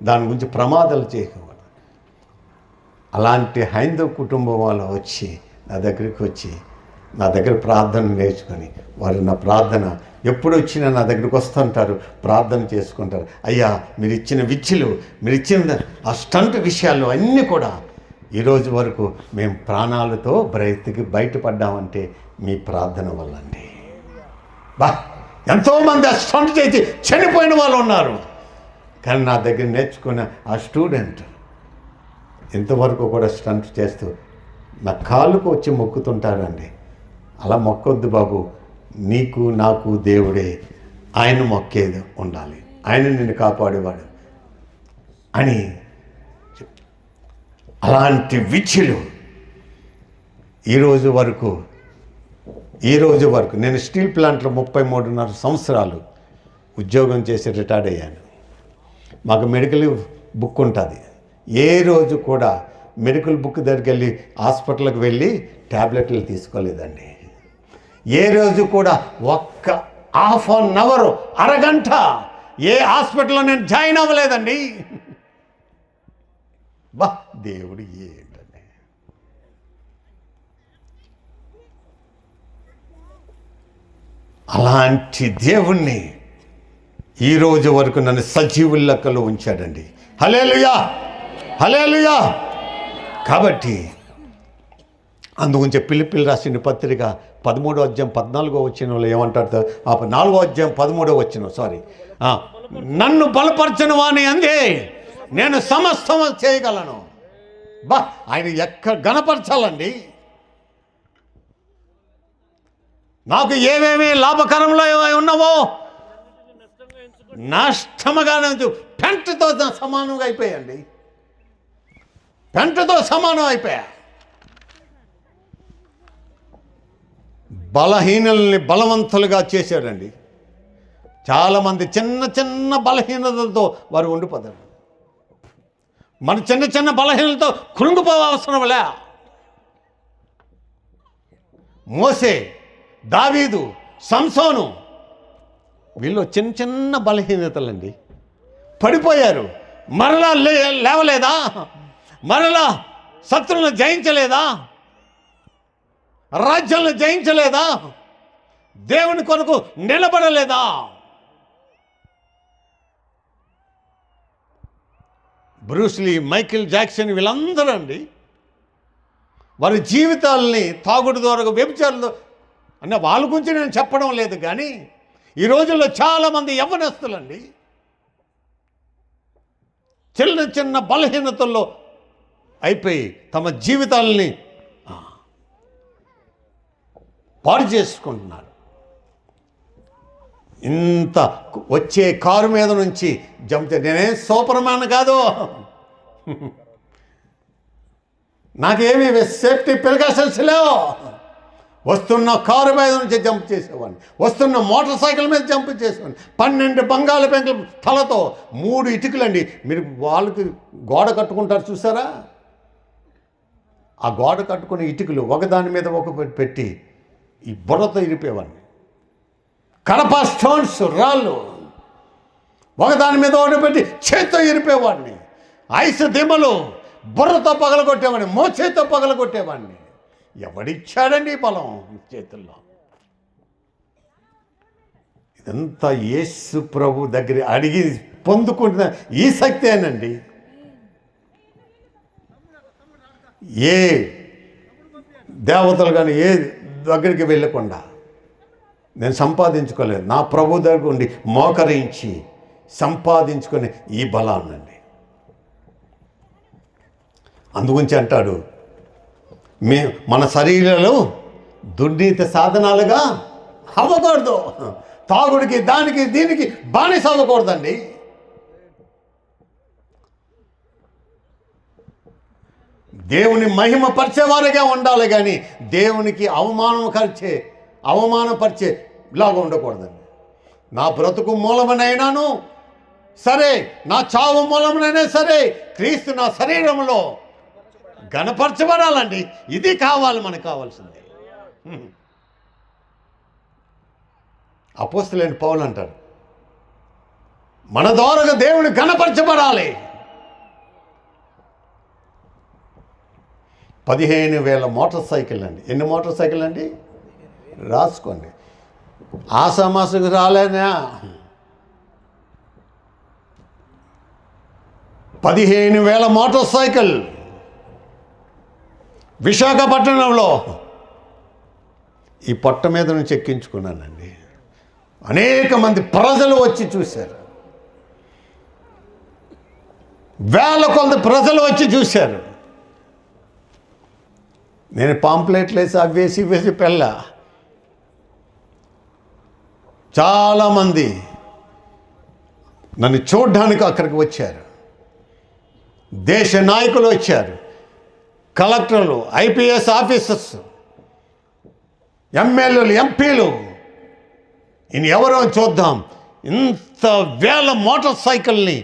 Speaker 1: దాని గురించి ప్రమాదాలు చేయకూడదు. అలాంటి హైందవ కుటుంబం వాళ్ళు వచ్చి నా దగ్గరికి వచ్చి నా దగ్గర ప్రార్థన నేర్చుకొని, వారు నా ప్రార్థన ఎప్పుడు వచ్చినా నా దగ్గరికి వస్తుంటారు, ప్రార్థన చేసుకుంటారు. అయ్యా, మీరు ఇచ్చిన విద్యలు, మీరు ఇచ్చిన ఆ స్టంట్ విషయాలు అన్నీ కూడా ఈరోజు వరకు మేము ప్రాణాలతో బ్రతికి బయటపడ్డామంటే మీ ప్రార్థన వల్ల అండి. బా, ఎంతోమంది ఆ స్టంట్ చేసి చనిపోయిన వాళ్ళు ఉన్నారు. కానీ నా దగ్గర నేర్చుకున్న ఆ స్టూడెంట్ ఇంతవరకు కూడా స్టంట్ చేస్తూ నా కాళ్ళకు వచ్చి మొక్కుతుంటాడండి. అలా మొక్కొద్దు బాబు, నీకు నాకు దేవుడే, ఆయన మొక్కేది ఉండాలి, ఆయన నిన్ను కాపాడేవాడు అని. అలాంటి విద్యలు ఈరోజు వరకు నేను స్టీల్ ప్లాంట్లో 33.5 సంవత్సరాలు ఉద్యోగం చేసి రిటైర్డ్ అయ్యాను. మాకు మెడికల్ బుక్ ఉంటుంది. ఏ రోజు కూడా మెడికల్ బుక్ దగ్గరికి వెళ్ళి హాస్పిటల్కి వెళ్ళి ట్యాబ్లెట్లు తీసుకోలేదండి. ఏ రోజు కూడా ఒక్క హాఫ్ అన్ అవర్, అరగంట ఏ హాస్పిటల్లో నేను జాయిన్ అవ్వలేదండి. బా, దేవుడు ఏంటండి. అలాంటి దేవుణ్ణి ఈరోజు వరకు నన్ను సజీవుల లెక్కలో ఉంచాడండి. హల్లెలూయా, హల్లెలూయా. కాబట్టి అందుగురించి పిలిపిలి రాసిన పత్రిక 13వ అధ్యాయం 14వ వచనంలో ఏమంటారు? 4వ అధ్యాయం 13వ వచనం, నన్ను బలపరచని వాని అందే నేను సమస్తం చేయగలను. బా, ఆయన ఎక్కడ గణపరచాలండి. నాకు ఏమేమి లాభకరంలో ఉన్నావో నష్టముగానే పెంటతో సమానంగా అయిపోయాయండి. పెంటతో సమానం అయిపోయా. బలహీనుల్ని బలవంతులుగా చేశాడండి. చాలామంది చిన్న చిన్న బలహీనతలతో వారు ఉండిపోతారు. మన చిన్న చిన్న బలహీనతతో కృంగిపోవసరంలే. మోసే, దావీదు, సంసోను వీళ్ళు చిన్న చిన్న బలహీనతలండి. పడిపోయారు, మరలా లేవలేదా? మరలా శత్రువులను జయించలేదా? రాజ్యాలను జయించలేదా? దేవుని కొరకు నిలబడలేదా? బ్రూస్లీ, మైకేల్ జాక్సన్ వీళ్ళందరూ అండి వారి జీవితాలని తాగుడు ద్వారా, వ్యభిచారులతో అన్న వాళ్ళ గురించి నేను చెప్పడం లేదు. కానీ ఈ రోజుల్లో చాలామంది యవ్వనస్తులండి చిన్న చిన్న బలహీనతల్లో అయిపోయి తమ జీవితాలని పాడు చేసుకుంటున్నారు. ఇంత వచ్చే కారు మీద నుంచి జంప్, నేనేం సూపర్ మ్యాన్ కాదు, నాకేమీ సేఫ్టీ ప్రికాషన్స్ లేవు. వస్తున్న కారు మీద నుంచి జంప్ చేసేవాడిని, వస్తున్న మోటార్ సైకిల్ మీద జంప్ చేసేవాడిని. 12 బంగాళాదుంపల తలతో 3 ఇటుకలండి. మీరు వాళ్ళకి గోడ కట్టుకుంటారు చూసారా? ఆ గోడ కట్టుకునే ఇటుకలు ఒకదాని మీద ఒక పెట్టి ఈ బుర్రతో ఇరిపేవాడిని. కడప స్టోన్స్, రాళ్ళు ఒకదాని మీద ఒకటి పెట్టి చేత్తో ఇరిపేవాడిని. ఐస్ దిమ్మలు బుర్రతో పగలగొట్టేవాడిని, మోచేతో పగలగొట్టేవాడిని. ఎవడిచ్చాడండి బలం చేతుల్లో? ఇదంతా యేసు ప్రభు దగ్గర అడిగి పొందుకుంటున్న ఈ శక్తేనండి ఏ దేవతలు కానీ ఏ దగ్గరికి వెళ్ళకుండా నేను సంపాదించుకోలేదు. నా ప్రభు దగ్గర ఉండి మోకరించి సంపాదించుకునే ఈ బలాన్నండి. అందుగురించి అంటాడు, మన శరీరాలు దుర్నీతి సాధనాలుగా అవ్వకూడదు. తాగుడికి దానికి దీనికి బానిస అవ్వకూడదండి. దేవుని మహిమ పరిచేవారుగా ఉండాలి, కానీ దేవునికి అవమానపరిచే లాగా ఉండకూడదండి. నా బ్రతుకు మూలమనైనాను సరే, నా చావు మూలమనైనా సరే, క్రీస్తు నా శరీరంలో ఘనపరచబడాలండి. ఇది కావాలి, మనకు కావాల్సింది. అపోస్తలుడైన పౌలు అంటాడు, మన ద్వారా దేవుడు ఘనపరచబడాలి. 15,000 మోటార్ సైకిల్ అండి. ఎన్ని మోటార్ సైకిల్ అండి? రాసుకోండి. ఆసామాసుకు రాలేనా? 15,000 మోటార్ సైకిల్ విశాఖపట్నంలో ఈ పొట్ట మీద నుంచి ఎక్కించుకున్నానండి. అనేక మంది ప్రజలు వచ్చి చూశారు. వేల కొద్ది ప్రజలు వచ్చి చూశారు. నేను పాంప్లెట్లు వేసి అవేసి వేసి పెళ్ళ చాలామంది నన్ను చూడ్డానికి అక్కడికి వచ్చారు. దేశ నాయకులు వచ్చారు, కలెక్టర్లు, ఐపీఎస్ ఆఫీసర్స్, ఎమ్మెల్యేలు, ఎంపీలు. ఈయన ఎవరో చూద్దాం, ఇంత వేల మోటార్ సైకిల్ని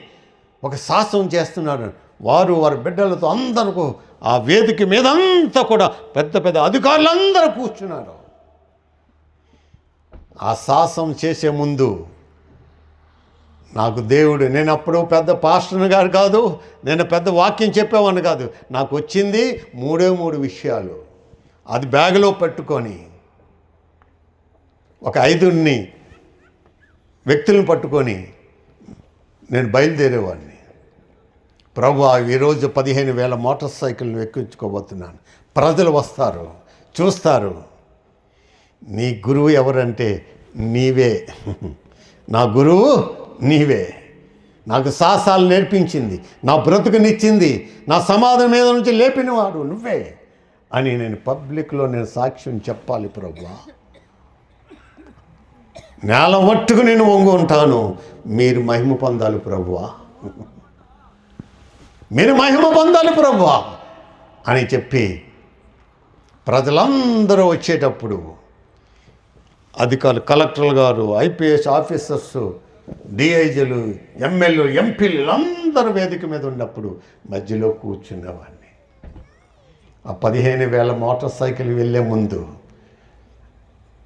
Speaker 1: ఒక శాసనం చేస్తున్నారు. వారి బిడ్డలతో అందరికీ ఆ వేదిక మీద అంతా కూడా పెద్ద పెద్ద అధికారులందరూ కూర్చున్నారు. ఆ శాసనం చేసే ముందు నాకు దేవుడు, నేను అప్పుడు పెద్ద పాస్టర్ గారు కాదు, నేను పెద్ద వాక్యం చెప్పేవాడిని కాదు. నాకు వచ్చింది 3 విషయాలు. అది బ్యాగులో పెట్టుకొని ఒక 5 వ్యక్తులను పట్టుకొని నేను బయలుదేరేవాడిని. ప్రభువా, ఈరోజు 15,000 మోటార్ సైకిల్ని ఎక్కించుకోబోతున్నాను. ప్రజలు వస్తారు, చూస్తారు. నీ గురువు ఎవరంటే నీవే. నా గురువు నీవే. నాకు సాహసాలు నేర్పించింది, నా బ్రతుకునిచ్చింది, నా సమాధి మీద నుంచి లేపినవాడు నువ్వే అని నేను పబ్లిక్లో నేను సాక్ష్యం చెప్పాలి. ప్రభువా, నేల మట్టుకు నేను వంగు ఉంటాను, మీరు మహిమ పొందాలి ప్రభువా, మీరు మహిమ పొందాలి ప్రభువా అని చెప్పి ప్రజలందరూ వచ్చేటప్పుడు అధికారులు, కలెక్టర్లు గారు, ఐపీఎస్ ఆఫీసర్స్, డిఐజీలు, ఎమ్మెల్యేలు, ఎంపీలు అందరూ వేదిక మీద ఉన్నప్పుడు మధ్యలో కూర్చునేవాడిని. ఆ 15,000 మోటార్ సైకిల్ వెళ్ళే ముందు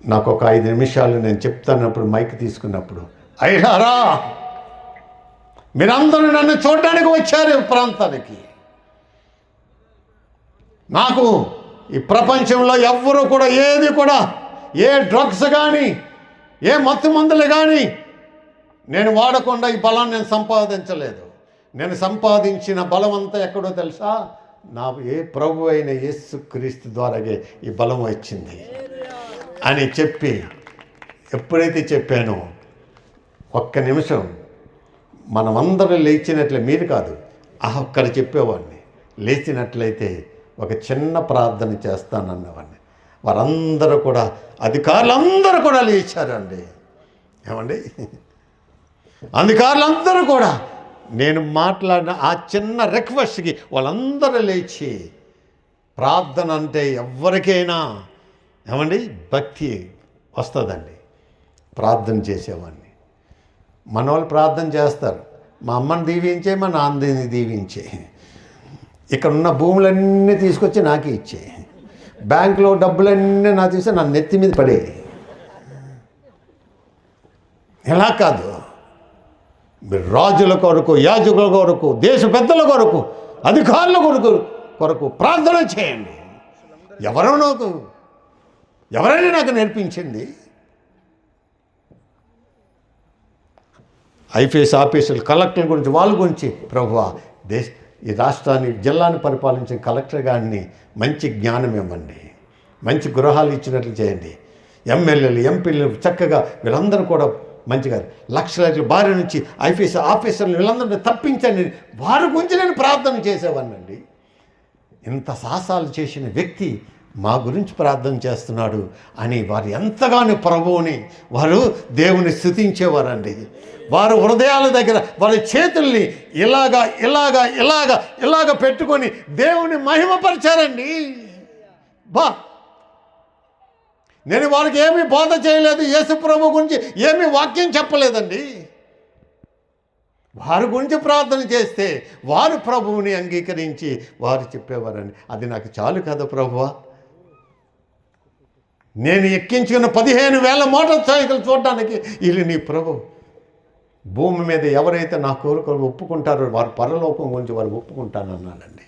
Speaker 1: నాకు ఒక 5 నిమిషాలు నేను చెప్తానప్పుడు మైక్ తీసుకున్నప్పుడు, అయ్యారా మీరందరూ నన్ను చూడడానికి వచ్చారు ఈ ప్రాంతానికి. నాకు ఈ ప్రపంచంలో ఎవ్వరూ కూడా ఏది కూడా ఏ డ్రగ్స్ కానీ ఏ మత్తు మందులు కానీ నేను వాడకుండా ఈ బలాన్ని నేను సంపాదించలేదు. నేను సంపాదించిన బలం అంతా ఎక్కడో తెలుసా? నా ప్రభు అయిన యేసు క్రీస్తు ద్వారాగే ఈ బలం వచ్చింది అని చెప్పి ఎప్పుడైతే చెప్పానో ఒక్క నిమిషం మనమందరూ లేచినట్లే, మీరు కాదు, ఒక్కడ చెప్పేవాడిని, లేచినట్లయితే ఒక చిన్న ప్రార్థన చేస్తానన్నవాడిని. వారందరూ కూడా, అధికారులందరూ కూడా లేచారండి. ఏమండి, అధికారులందరూ కూడా నేను మాట్లాడిన ఆ చిన్న రిక్వెస్ట్కి వాళ్ళందరూ లేచి, ప్రార్థన అంటే ఎవరికైనా ఏమండి భక్తి వస్తుందండి. ప్రార్థన చేసేవాడిని. మన వాళ్ళు ప్రార్థన చేస్తారు, మా అమ్మని దీవించే, మా నాన్నని దీవించే, ఇక్కడ ఉన్న భూములన్నీ తీసుకొచ్చి నాకే ఇచ్చే, బ్యాంకులో డబ్బులన్నీ నా తీసి నా నెత్తి మీద పడే. ఎలా కాదు, మీరు రాజుల కొరకు, యాజకుల కొరకు, దేశ పెద్దల కొరకు, అధికారుల కొరకు ప్రార్థన చేయండి. ఎవరైనా నాకు నేర్పించింది. ఐపీఎస్ ఆఫీసర్లు, కలెక్టర్ల గురించి, వాళ్ళ గురించి ప్రభువా ఈ రాష్ట్రాన్ని, జిల్లాని పరిపాలించిన కలెక్టర్ గారిని మంచి జ్ఞానం ఇవ్వండి, మంచి గృహాలు ఇచ్చినట్లు చేయండి. ఎమ్మెల్యేలు, ఎంపీలు చక్కగా వీళ్ళందరూ కూడా మంచిగా లక్షల భార్య నుంచి ఐపీఎస్ ఆఫీసర్లు వీళ్ళందరినీ తప్పించండి, వారి గురించి నేను ప్రార్థన చేసేవాడినండి. ఇంత సాహసాలు చేసిన వ్యక్తి మా గురించి ప్రార్థన చేస్తున్నాడు అని వారు ఎంతగానో ప్రభువుని, వారు దేవుని స్తుతించేవారండి. వారు హృదయాల దగ్గర వారి చేతుల్ని ఇలాగా పెట్టుకొని దేవుని మహిమపరిచారండి. నేను వారికి ఏమీ బోధ చేయలేదు, యేసు ప్రభు గురించి ఏమీ వాక్యం చెప్పలేదండి. వారి గురించి ప్రార్థన చేస్తే వారు ప్రభువుని అంగీకరించి వారు చెప్పేవారండి. అది నాకు చాలు కదా ప్రభువా. నేను ఎక్కించుకున్న 15,000 మోటార్ సైకిల్ చూడడానికి వీళ్ళు నీ ప్రభు. భూమి మీద ఎవరైతే నా కోరికలు ఒప్పుకుంటారో వారు పరలోకం గురించి వారు ఒప్పుకుంటానన్నానండి.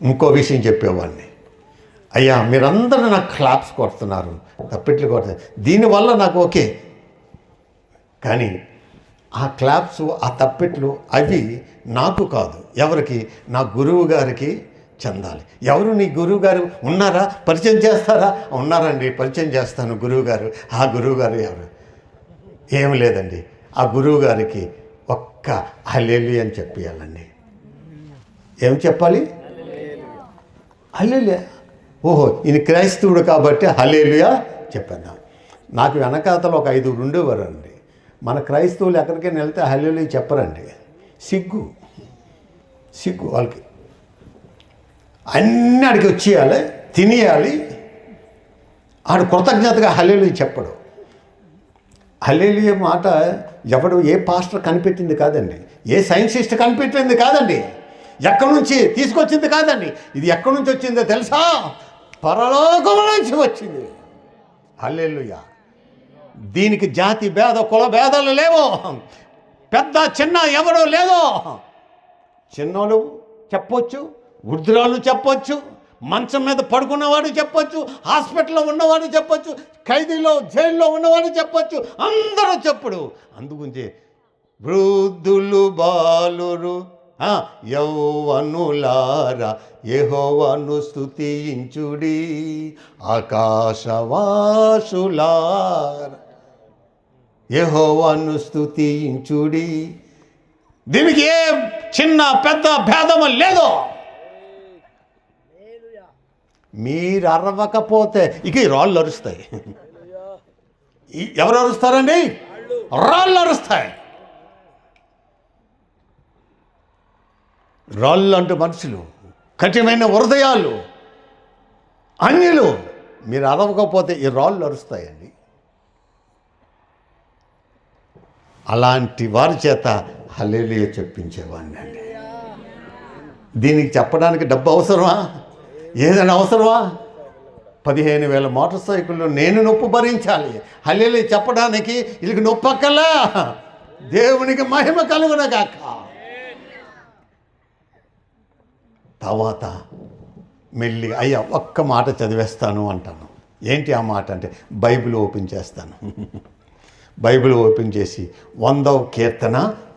Speaker 1: ఇంకో విషయం చెప్పేవాడిని, అయ్యా మీరందరూ నాకు క్లాప్స్ కొడుతున్నారు, తప్పెట్లు కొడుతున్నారు, దీనివల్ల నాకు ఓకే, కానీ ఆ క్లాప్స్, ఆ తప్పెట్లు అవి నాకు కాదు, ఎవరికి? నా గురువు గారికి చెందాలి. ఎవరు నీ గురువు గారు? ఉన్నారా? పరిచయం చేస్తారా? ఉన్నారండి, పరిచయం చేస్తాను గురువుగారు. ఆ గురువుగారు ఎవరు? ఏం లేదండి, ఆ గురువు గారికి ఒక్క హల్లెలూయా అని చెప్పేయాలండి. ఏం చెప్పాలి? హల్లెలూయా. ఓహో, ఈయన క్రైస్తవుడు కాబట్టి హల్లెలూయా చెప్పాను. నాకు వెనకాతలు ఒక 5 ఉండేవారండి. మన క్రైస్తవులు ఎక్కడికైనా వెళ్తే హల్లెలూయా చెప్పరండి, సిగ్గు వాళ్ళకి. అన్నీ ఆడికి వచ్చేయాలి, తినేయాలి. ఆడు కృతజ్ఞతగా హల్లెలూయా చెప్పడు. హల్లెలూయా మాట ఎవడు, ఏ పాస్టర్ కనిపెట్టింది కాదండి, ఏ సైంటిస్ట్ కనిపెట్టింది కాదండి, ఎక్కడి నుంచి తీసుకొచ్చింది కాదండి. ఇది ఎక్కడి నుంచి వచ్చిందో తెలుసా? పరలోకం నుంచి వచ్చింది హల్లెలూయా. దీనికి జాతి భేద, కుల భేదాలు లేవు, పెద్ద చిన్న ఎవడో లేదో. చిన్నోళ్ళు చెప్పొచ్చు, వృద్ధురాలు చెప్పొచ్చు, మంచం మీద పడుకున్నవాడు చెప్పొచ్చు, హాస్పిటల్లో ఉన్నవాడు చెప్పొచ్చు, ఖైదీలో జైల్లో ఉన్నవాడు చెప్పొచ్చు, అందరూ చెప్పుడు. అందుగుంచే వృద్ధులు బాలురు యౌవనులారా యెహోవాను స్తుతించుడి, ఆకాశవాసులారా యెహోవాను స్తుతించుడి. దీనికి ఏ చిన్న పెద్ద భేదము లేదు. మీరు అరవకపోతే ఇక ఈ రాళ్ళు అరుస్తాయి. ఎవరు అరుస్తారండి? రాళ్ళు అరుస్తాయి. రాళ్ళు అంటే మనుషులు, కఠినమైన హృదయాలు, అన్యులు. మీరు అరవకపోతే ఈ రాళ్ళు అరుస్తాయండి. అలాంటి వారి చేత హల్లెలూయా చెప్పించేవాడిని అండి. దీనికి చెప్పడానికి డబ్బు అవసరమా? ఏదైనా అవసరమా? 15,000 మోటార్ సైకిళ్ళు నేను నొప్పి భరించాలి. హల్లెలూయా చెప్పడానికి వీళ్ళకి నొప్పి అక్కలా. దేవునికి మహిమ కలుగునగాక. తర్వాత మెల్లి అయ్యా ఒక్క మాట చదివేస్తాను అంటాను. ఏంటి ఆ మాట అంటే బైబిల్ ఓపెన్ చేస్తాను. బైబిల్ ఓపెన్ చేసి 100వ కీర్తన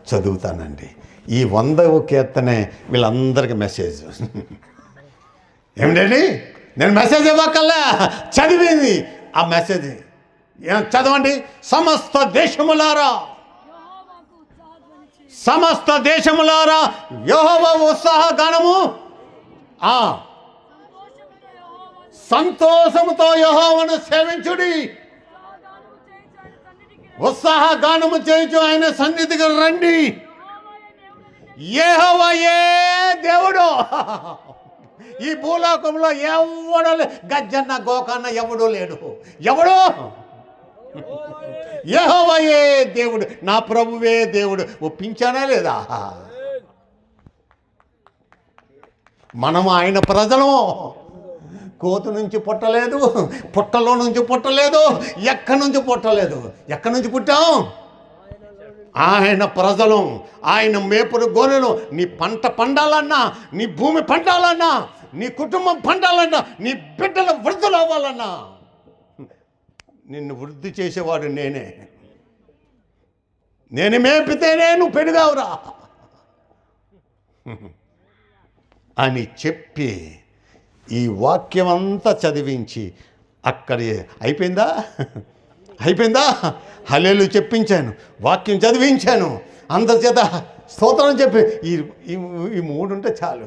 Speaker 1: చదువుతానండి. ఈ 100వ కీర్తనే వీళ్ళందరికీ మెసేజ్. ఏమిటండి, నేను మెసేజ్ ఇవ్వకల్లా చదివింది ఆ మెసేజ్ చదవండి. సమస్త దేశములారా యెహోవా ఉత్సాహ గానము, సంతోషముతో యెహోవాను సేవించుడి, ఉత్సాహ గానము చేయించు ఆయన సన్నిధికి రండి. యెహోవాయే దేవుడు. ఈ భూలోకంలో ఎవడో గజ్జన్న గోకన్న ఎవడో లేడు. ఎవడు? యెహోవాయే దేవుడు, నా ప్రభువే దేవుడు. ఒప్పించానా లేదా? మనం ఆయన ప్రజలము. కోతు నుంచి పుట్టలేదు, పుట్టలో నుంచి పుట్టలేదు, ఎక్కడి నుంచి పుట్టలేదు. ఎక్కడి నుంచి పుట్టాం? ఆయన ప్రజలం, ఆయన మేపుడు గోనెలు. నీ పంట పండాలన్నా, నీ భూమి పండాలన్నా, నీ కుటుంబం పండాలన్నా, నీ బిడ్డలు వృద్ధులు అవ్వాలన్నా, నిన్ను వృద్ధి చేసేవాడు నేనే. నేను మేపితేనే నువ్వు పెరిగావురా అని చెప్పి ఈ వాక్యం అంతా చదివించి అక్కడ అయిపోయిందా హల్లెలూయా చెప్పించాను, వాక్యం చదివించాను, అందరి చేత స్తోత్రం చెప్పి ఈ మూడు ఉంటే చాలు.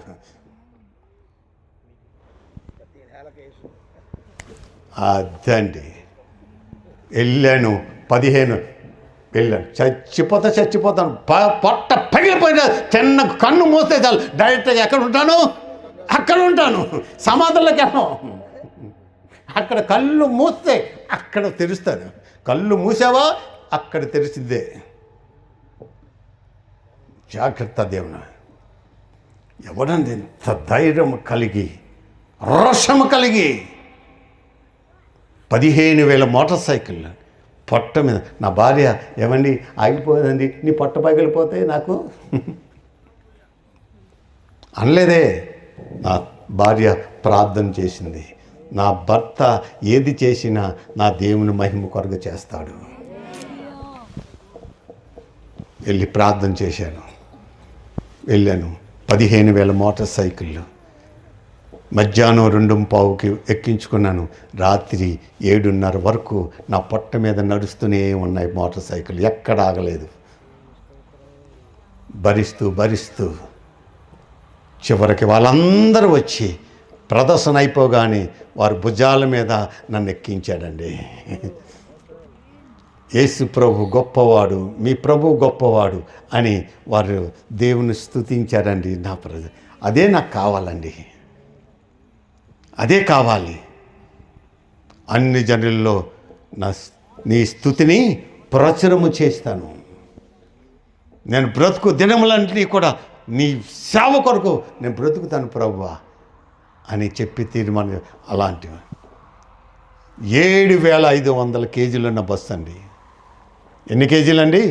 Speaker 1: అదండి వెళ్ళాను 15 వెళ్ళాను. చచ్చిపోతాను, పొట్ట పగిలిపోయిన చిన్న కన్ను మూస్తే చాలు డైరెక్ట్గా ఎక్కడ ఉంటాను, సమాధుల్లోకి వెళ్ళను. అక్కడ కళ్ళు మూస్తే అక్కడ తెరుస్తాను, కళ్ళు మూసావా అక్కడ తెరిచిందే. జాగ్రత్త దేవున. ఎవడండి ఇంత ధైర్యం కలిగి రోషము కలిగి 15,000 మోటార్ సైకిల్ పొట్ట మీద. నా భార్య ఏమండి ఆగిపోయిందండి, నీ పొట్ట పగిలిపోతే నాకు అనలేదే. నా భార్య ప్రార్థన చేసింది. నా భర్త ఏది చేసినా నా దేవుని మహిమ కొరకు చేస్తాడు. వెళ్ళి ప్రార్థన చేశాను, వెళ్ళాను. 15,000 మోటార్ సైకిళ్ళు మధ్యాహ్నం 2:15కి ఎక్కించుకున్నాను. రాత్రి 7:30 వరకు నా పొట్ట మీద నడుస్తూనే ఉన్నాయి మోటార్ సైకిల్, ఎక్కడ ఆగలేదు. భరిస్తూ చివరికి వాళ్ళందరూ వచ్చి ప్రదర్శన అయిపోగానే వారి భుజాల మీద నన్ను ఎక్కించాడండి. యేసు ప్రభు గొప్పవాడు, మీ ప్రభు గొప్పవాడు అని వారు దేవుని స్తుతించారండి. నా అదే నాకు కావాలండి, అదే కావాలి. అన్ని జనుల్లో నీ స్తుతిని ప్రచురము చేస్తాను. నేను బ్రతుకు దినములన్నీ కూడా నీ సేవ కొరకు నేను బ్రతుకుతాను ప్రభువా అని చెప్పి తీర్మానం. అలాంటివి 7,500 కేజీలు ఉన్న బస్సు అండి. ఎన్ని కేజీలండి?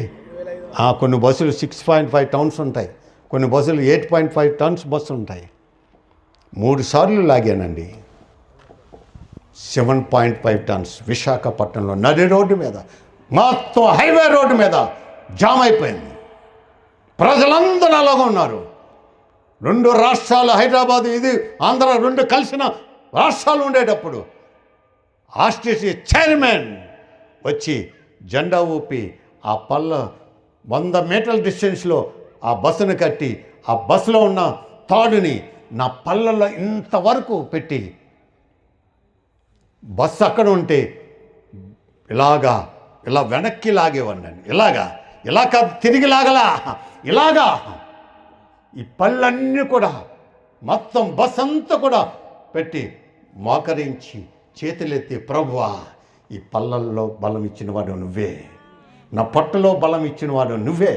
Speaker 1: కొన్ని బస్సులు 6.5 టన్స్ ఉంటాయి, కొన్ని బస్సులు 8.5 టన్స్ బస్సు ఉంటాయి. 3 సార్లు లాగానండి. 7.5 టన్స్ విశాఖపట్నంలో నడి రోడ్డు మీద, మొత్తం హైవే రోడ్డు మీద జామ్ అయిపోయింది. ప్రజలందరూ అలాగా ఉన్నారు. 2 రాష్ట్రాలు, హైదరాబాద్ ఇది ఆంధ్ర 2 కలిసిన రాష్ట్రాలు ఉండేటప్పుడు ఆర్టీసీ చైర్మన్ వచ్చి జెండా ఊపి ఆ 100 మీటర్ల డిస్టెన్స్లో ఆ బస్సును కట్టి ఆ బస్సులో ఉన్న తాడుని నా పళ్ళల్లో ఇంతవరకు పెట్టి, బస్సు అక్కడ ఉంటే ఇలా వెనక్కి లాగేవాడిని. ఇలా కాదు, తిరిగి లాగలా, ఇలాగా ఈ పళ్ళన్నీ కూడా మొత్తం బస్ అంతా కూడా పెట్టి మోకరించి చేతులెత్తి, ప్రభువా ఈ పళ్ళల్లో బలం ఇచ్చిన వాడు నువ్వే, నా పొట్టలో బలం ఇచ్చిన వాడు నువ్వే,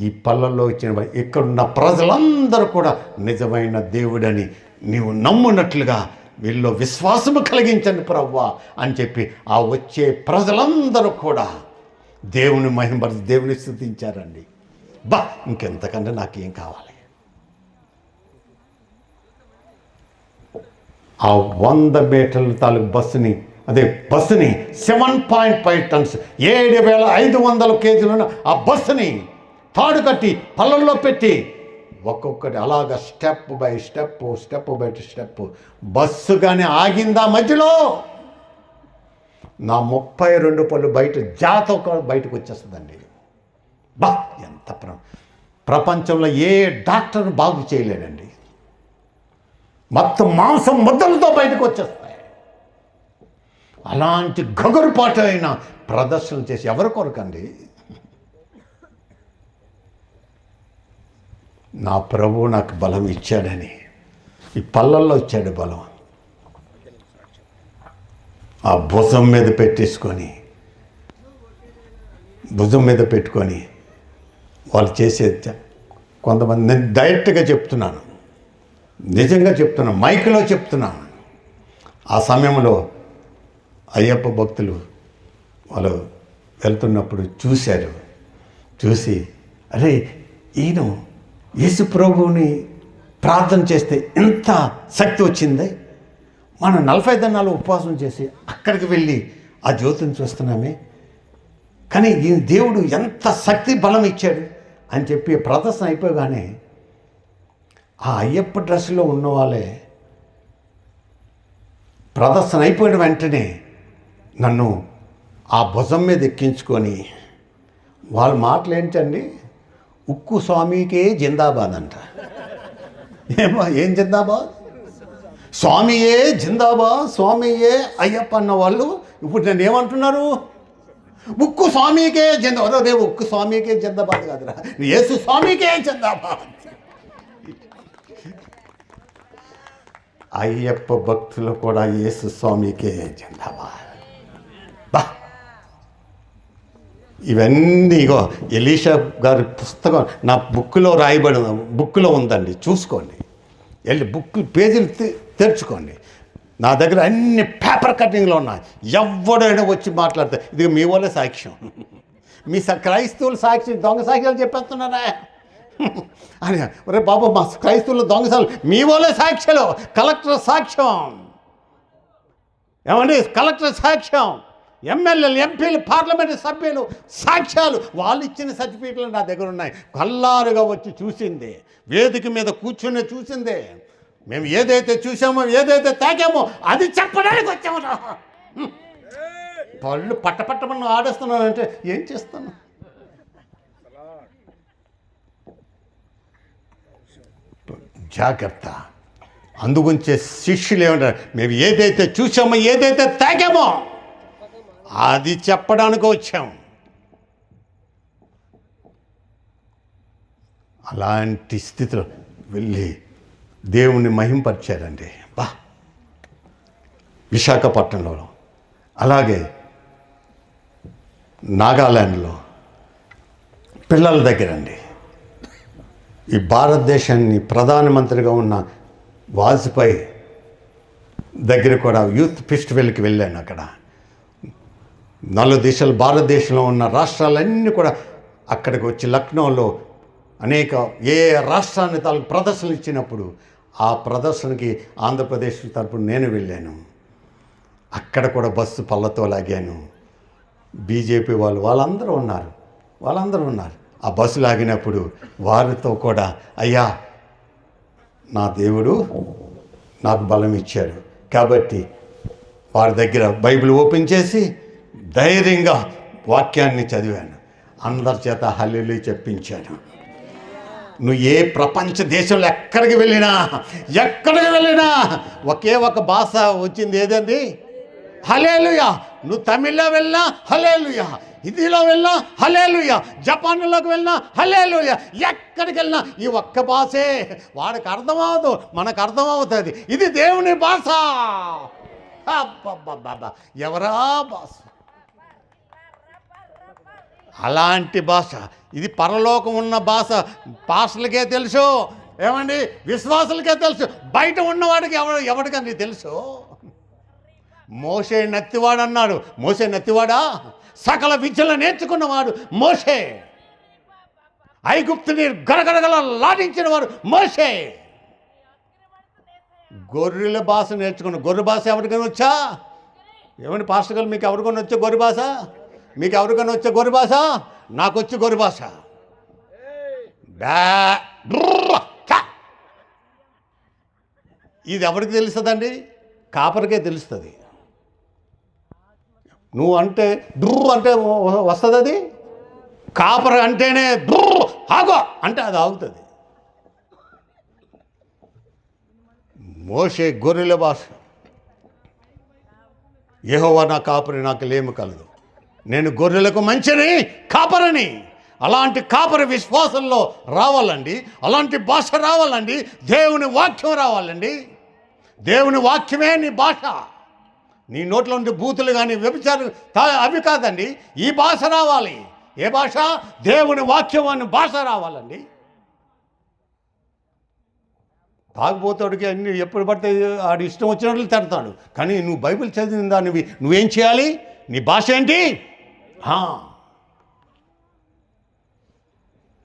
Speaker 1: ఈ పళ్ళల్లో ఇచ్చిన ఇక్కడున్న ప్రజలందరూ కూడా నిజమైన దేవుడని నీవు నమ్మునట్లుగా వీళ్ళు విశ్వాసము కలిగించండి ప్రభువా అని చెప్పి ఆ వచ్చే ప్రజలందరూ కూడా దేవుని మహిమపరిచి దేవుని స్తుతించారండి. ఇంకెంతకంటే నాకేం కావాలి? ఆ 100 మీటర్ల తాలూకు బస్సుని 7.5 టన్స్ 7,500 కేజీలున్న ఆ బస్సుని తాడు కట్టి పళ్ళల్లో పెట్టి ఒక్కొక్కటి అలాగా స్టెప్ బై స్టెప్ బస్సు కానీ ఆగిందా మధ్యలో నా 32 పళ్ళు బయట బయటకు వచ్చేస్తుందండి. ఎంత ప్రపంచంలో ఏ డాక్టర్ని బాగు చేయలేడండి. మొత్తం మాంసం ముద్దలతో బయటకు వచ్చేస్తాయి. అలాంటి గగురుపాటు అయిన ప్రదర్శన చేసి ఎవరి కొరకండి? నా ప్రభువు నాకు బలం ఇచ్చాడని, ఈ పళ్ళల్లో ఇచ్చాడు బలం. ఆ భుజం మీద పెట్టుకొని వాళ్ళు చేసే కొంతమంది, నేను డైరెక్ట్గా చెప్తున్నాను, నిజంగా చెప్తున్నాను, మైక్లో చెప్తున్నాను. ఆ సమయంలో అయ్యప్ప భక్తులు వాళ్ళు వెళ్తున్నప్పుడు చూసి అరే ఈయన యేసు ప్రభువుని ప్రార్థన చేస్తే ఎంత శక్తి వచ్చింది, మనం 40 దినాలు ఉపవాసం చేసి అక్కడికి వెళ్ళి ఆ జ్యోతిని చూస్తున్నామే. కానీ ఈ దేవుడు ఎంత శక్తి బలం ఇచ్చాడు అని చెప్పి ప్రదర్శన అయిపోగానే ఆ అయ్యప్ప డ్రెస్సులో ఉన్న వాళ్ళే ప్రదర్శన అయిపోయిన వెంటనే నన్ను ఆ భుజం మీద ఎక్కించుకొని, వాళ్ళ మాటలు ఏంటండి, ఉక్కు స్వామికే జిందాబాద్ అంట. ఏం జిందాబాద్? స్వామియే జిందాబాద్, స్వామియే అయ్యప్ప అన్న వాళ్ళు ఇప్పుడు నన్ను ఏమంటున్నారు? ఉక్కు స్వామికే జిందాబాద్. అదే ఉక్కు స్వామికే జిందాబాద్ కాదురా, యేసు స్వామికే జిందాబాద్. అయ్యప్ప భక్తులు కూడా యేసు స్వామికే జిందాబాద్. బా, ఇవన్నీ ఇగో ఎలీషా గారి పుస్తకం నా బుక్లో ఉందండి, చూసుకోండి. వెళ్ళి బుక్ పేజీలు తెరుచుకోండి. నా దగ్గర అన్ని పేపర్ కటింగ్లో ఉన్నాయి. ఎవడైనా వచ్చి మాట్లాడతారు, ఇది మీ వాళ్ళే సాక్ష్యం, మీ క్రైస్తవులు సాక్ష్యం, దొంగ సాక్ష్యాలు చెప్పేస్తున్నారా అని. ఒరే బాబు, మా క్రైస్తవులు దొంగసాలు, మీ వాళ్ళే సాక్ష్యాలు. కలెక్టర్ సాక్ష్యం, ఏమండి, కలెక్టర్ సాక్ష్యం, ఎమ్మెల్యేలు, ఎంపీలు, పార్లమెంటు సభ్యులు సాక్ష్యాలు, వాళ్ళు ఇచ్చిన సర్టిఫికెట్లు నా దగ్గర ఉన్నాయి. కల్లారుగా వచ్చి చూసిందే, వేదిక మీద కూర్చుని చూసిందే. మేము ఏదైతే చూసామో, ఏదైతే తాగామో అది చెప్పడానికి వచ్చాము. పళ్ళు పట్టమని ఆడేస్తున్నానంటే ఏం చేస్తాను? జాగ్రత్త. అందుగుంచే శిష్యులు ఏమంటారు, మేము ఏదైతే చూసామో, ఏదైతే తాగామో అది చెప్పడానికి వచ్చాం. అలాంటి స్థితిలో వెళ్ళి దేవుణ్ణి మహింపరిచారండి. బా, విశాఖపట్నంలో, అలాగే నాగాల్యాండ్లో పిల్లల దగ్గరండి. ఈ భారతదేశాన్ని ప్రధానమంత్రిగా ఉన్న వాజ్పేయి దగ్గర కూడా యూత్ ఫెస్టివల్కి వెళ్ళాను. అక్కడ 4 దేశాలు, భారతదేశంలో ఉన్న రాష్ట్రాలన్నీ కూడా అక్కడికి వచ్చి లక్నోలో అనేక ఏ రాష్ట్రాన్ని తాలూకు ప్రదర్శనలు ఇచ్చినప్పుడు ఆ ప్రదర్శనకి ఆంధ్రప్రదేశ్ తరపున నేను వెళ్ళాను. అక్కడ కూడా బస్సు పళ్ళతో లాగాను. బీజేపీ వాళ్ళందరూ ఉన్నారు. ఆ బస్సు లాగినప్పుడు వారితో కూడా, అయ్యా, నా దేవుడు నాకు బలం ఇచ్చాడు కాబట్టి వారి దగ్గర బైబిల్ ఓపెన్ చేసి ధైర్యంగా వాక్యాన్ని చదివాను. అందరి చేత హల్లెలూయా చెప్పించాను. నువ్వు ఏ ప్రపంచ దేశంలో ఎక్కడికి వెళ్ళినా ఒకే ఒక భాష వచ్చింది, ఏదండి? హల్లెలూయా. నువ్వు తమిళ్లో వెళ్ళినా హల్లెలూయా, హిందీలో వెళ్ళినా హల్లెలూయా, జపాన్లోకి వెళ్ళినా హల్లెలూయా. ఎక్కడికి వెళ్ళినా ఈ ఒక్క భాషే. వాడికి అర్థమవదు, మనకు అర్థమవుతుంది. ఇది దేవుని భాష. అబ్బబ్బబ్బా, ఎవరా భాష? అలాంటి భాష ఇది. పరలోకం ఉన్న భాష పాస్టర్లకే తెలుసు, ఏమండి, విశ్వాసులకే తెలుసు. బయట ఉన్నవాడికి ఎవరికని తెలుసు? మోషే నత్తివాడు అన్నాడు. మోషే నత్తివాడా? సకల విద్యలు నేర్చుకున్నవాడు మోషే. ఐగుప్తుని గరగరగల లాడించిన వాడు మోషే. గొర్రెల భాష నేర్చుకున్న, గొర్రె భాష ఎవరికైనా వచ్చా? ఏమండి పాస్టర్ గారు, మీకు ఎవరికైనా వచ్చే గొర్రె భాష? మీకు ఎవరికైనా వచ్చే గొర్రె భాష? నాకు వచ్చే గొర్రె భాష ఇది ఎవరికి తెలుస్తుందండి? కాపరికే తెలుస్తుంది. నువ్వు అంటే డ్రూ అంటే వస్తుంది అది. కాపర్ అంటేనే డ్రూ ఆగో అంటే అది ఆగుతుంది. మోషే గొర్రెల భాష. యెహోవా నా కాపరి, నాకు లేమి కలదు. నేను గొర్రెలకు మంచిని కాపరని. అలాంటి కాపరి విశ్వాసంలో రావాలండి. అలాంటి భాష రావాలండి. దేవుని వాక్యం రావాలండి. దేవుని వాక్యమే నీ భాష. నీ నోట్లో ఉండే బూతులు కానీ వ్యభిచారం అవి కాదండి. ఈ భాష రావాలి. ఏ భాష? దేవుని వాక్యం అనే భాష రావాలండి. తాగుబోతాడికి అన్ని ఎప్పుడు పడితే ఆడు ఇష్టం వచ్చినట్లు తిడతాడు. కానీ నువ్వు బైబిల్ చదివిన దానివి నువ్వేం చేయాలి? నీ భాష ఏంటి?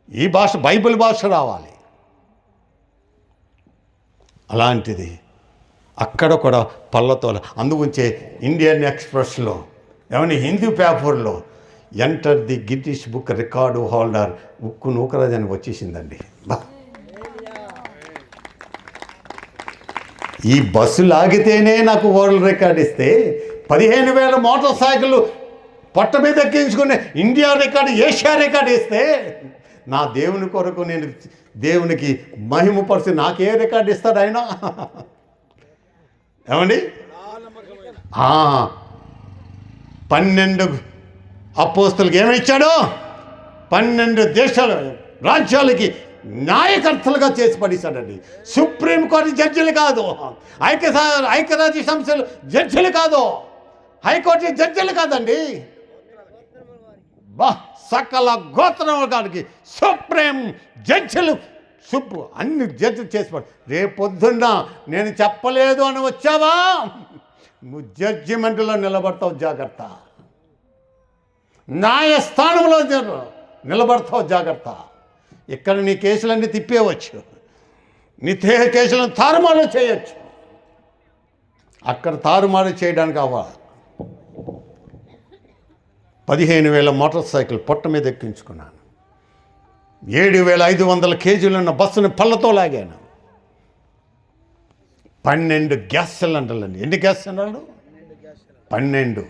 Speaker 1: ఈ భాష, బైబిల్ భాష రావాలి. అలాంటిది అక్కడ కూడా పళ్ళతో అందుగుంచే ఇండియన్ ఎక్స్ప్రెస్లో ఏమన్నా హిందీ పేపర్లో enter the Guinness book record holder ఉక్కు నూకరాజు అని వచ్చేసిందండి. ఈ బస్సు లాగితేనే నాకు వరల్డ్ రికార్డ్ ఇస్తే 15,000 మోటార్ సైకిల్ పొట్ట మీద ఎక్కించుకునే ఇండియా రికార్డు, ఏషియా రికార్డు ఇస్తే నా దేవుని కొరకు నేను దేవునికి మహిమపరిచి నాకే రికార్డు ఇస్తాడు ఆయన? ఏమండి? 12 అపోస్తలుకి ఏమిచ్చాడు? 12 దేశాల రాజ్యాలకి న్యాయకర్తలుగా చేసి పడేశాడండి. సుప్రీంకోర్టు జడ్జిలు కాదు, ఐక్యరాజ్య సంస్థలు జడ్జిలు కాదు, హైకోర్టు జడ్జిలు కాదండి, సకల గోత్రముల గారికి సుప్రీం జడ్జిలు అన్ని జడ్జిలు చేసి పడు. రేపొద్దున్న నేను చెప్పలేదు అని వచ్చావా, నువ్వు జడ్జిమెంట్లో నిలబడతావు, జాగ్రత్త. న్యాయస్థానంలో నిలబడతావు, జాగ్రత్త. ఇక్కడ నీ కేసులన్నీ తిప్పేయవచ్చు, నీ కేసులను తారుమారు చేయొచ్చు, అక్కడ తారుమారు చేయడానికి అవ్వాలి. 15,000 మోటార్ సైకిల్ పొట్ట మీద ఎక్కించుకున్నాను. 7,500 కేజీలున్న బస్సుని పళ్ళతో లాగాను. 12 గ్యాస్ సిలిండర్లు అండి. ఎన్ని గ్యాస్ సిలిండర్లు? 12.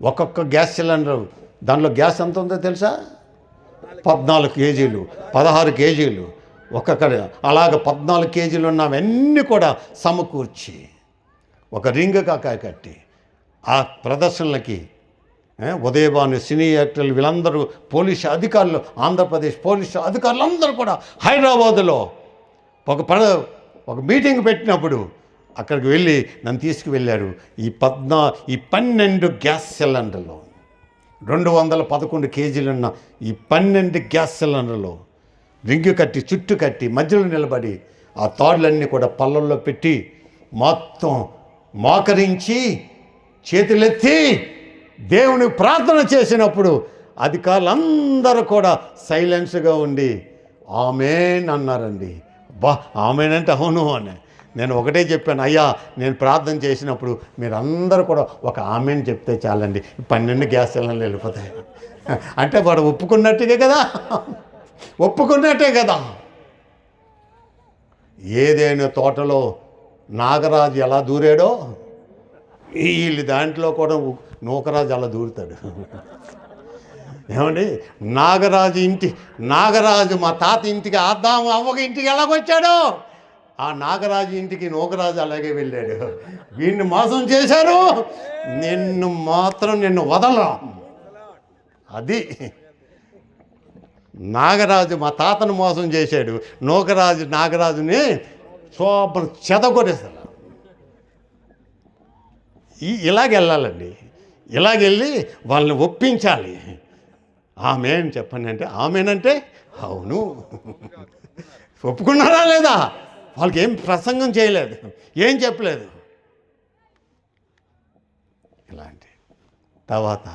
Speaker 1: ఒక్కొక్క గ్యాస్ సిలిండర్ దానిలో గ్యాస్ ఎంత ఉందో తెలుసా? 14 కేజీలు, 16 కేజీలు ఒక్కొక్క. అలాగ 14 కేజీలు ఉన్నవన్నీ కూడా సమకూర్చి ఒక రింగ్ కాకాయ కట్టి ఆ ప్రదర్శనలకి ఉదయభాను సినీ యాక్టర్లు వీళ్ళందరూ పోలీసు అధికారులు, ఆంధ్రప్రదేశ్ పోలీసు అధికారులు అందరూ కూడా హైదరాబాదులో ఒక మీటింగ్ పెట్టినప్పుడు అక్కడికి వెళ్ళి నన్ను తీసుకువెళ్ళారు. ఈ 12 గ్యాస్ సిలిండర్లు, 211 కేజీలున్న ఈ 12 గ్యాస్ సిలిండర్లు రింగు కట్టి చుట్టు కట్టి మధ్యలో నిలబడి ఆ తాడులన్నీ కూడా పళ్ళల్లో పెట్టి మొత్తం మోకరించి చేతులెత్తి దేవుని ప్రార్థన చేసినప్పుడు అధికారులందరూ కూడా సైలెన్స్గా ఉండి ఆమేన్ అన్నారండి. ఆమేన్ అంటే అవును అని. నేను ఒకటే చెప్పాను, అయ్యా నేను ప్రార్థన చేసినప్పుడు మీరందరూ కూడా ఒక ఆమేన్ చెప్తే చాలండి, 12 గ్యాస్ సిలిండర్లు వెళ్ళిపోతాయి అంటే వాడు ఒప్పుకున్నట్టుగా కదా, ఒప్పుకున్నట్టే కదా. ఏదైనా తోటలో నాగరాజు ఎలా దూరాడో వీళ్ళు దాంట్లో కూడా నూకరాజు అలా దూరుతాడు. ఏమండి? నాగరాజు మా తాత ఇంటికి ఆదాము అవ్వకి ఇంటికి ఎలాగొచ్చాడో ఆ నాగరాజు ఇంటికి నూకరాజు అలాగే వెళ్ళాడు. వీడిని మోసం చేశారు, నిన్ను వదలరా. అది నాగరాజు మా తాతను మోసం చేశాడు, నాగరాజుని శోభను చెదగొట్టేస్తాడు. ఇలాగెళ్ళాలండి, ఇలాగెళ్ళి వాళ్ళని ఒప్పించాలి. ఆమేన్ చెప్పండి అంటే ఆమేనంటే అవును. ఒప్పుకున్నారా లేదా? వాళ్ళకి ఏం ప్రసంగం చేయలేదు, ఏం చెప్పలేదు. ఇలాంటి తర్వాత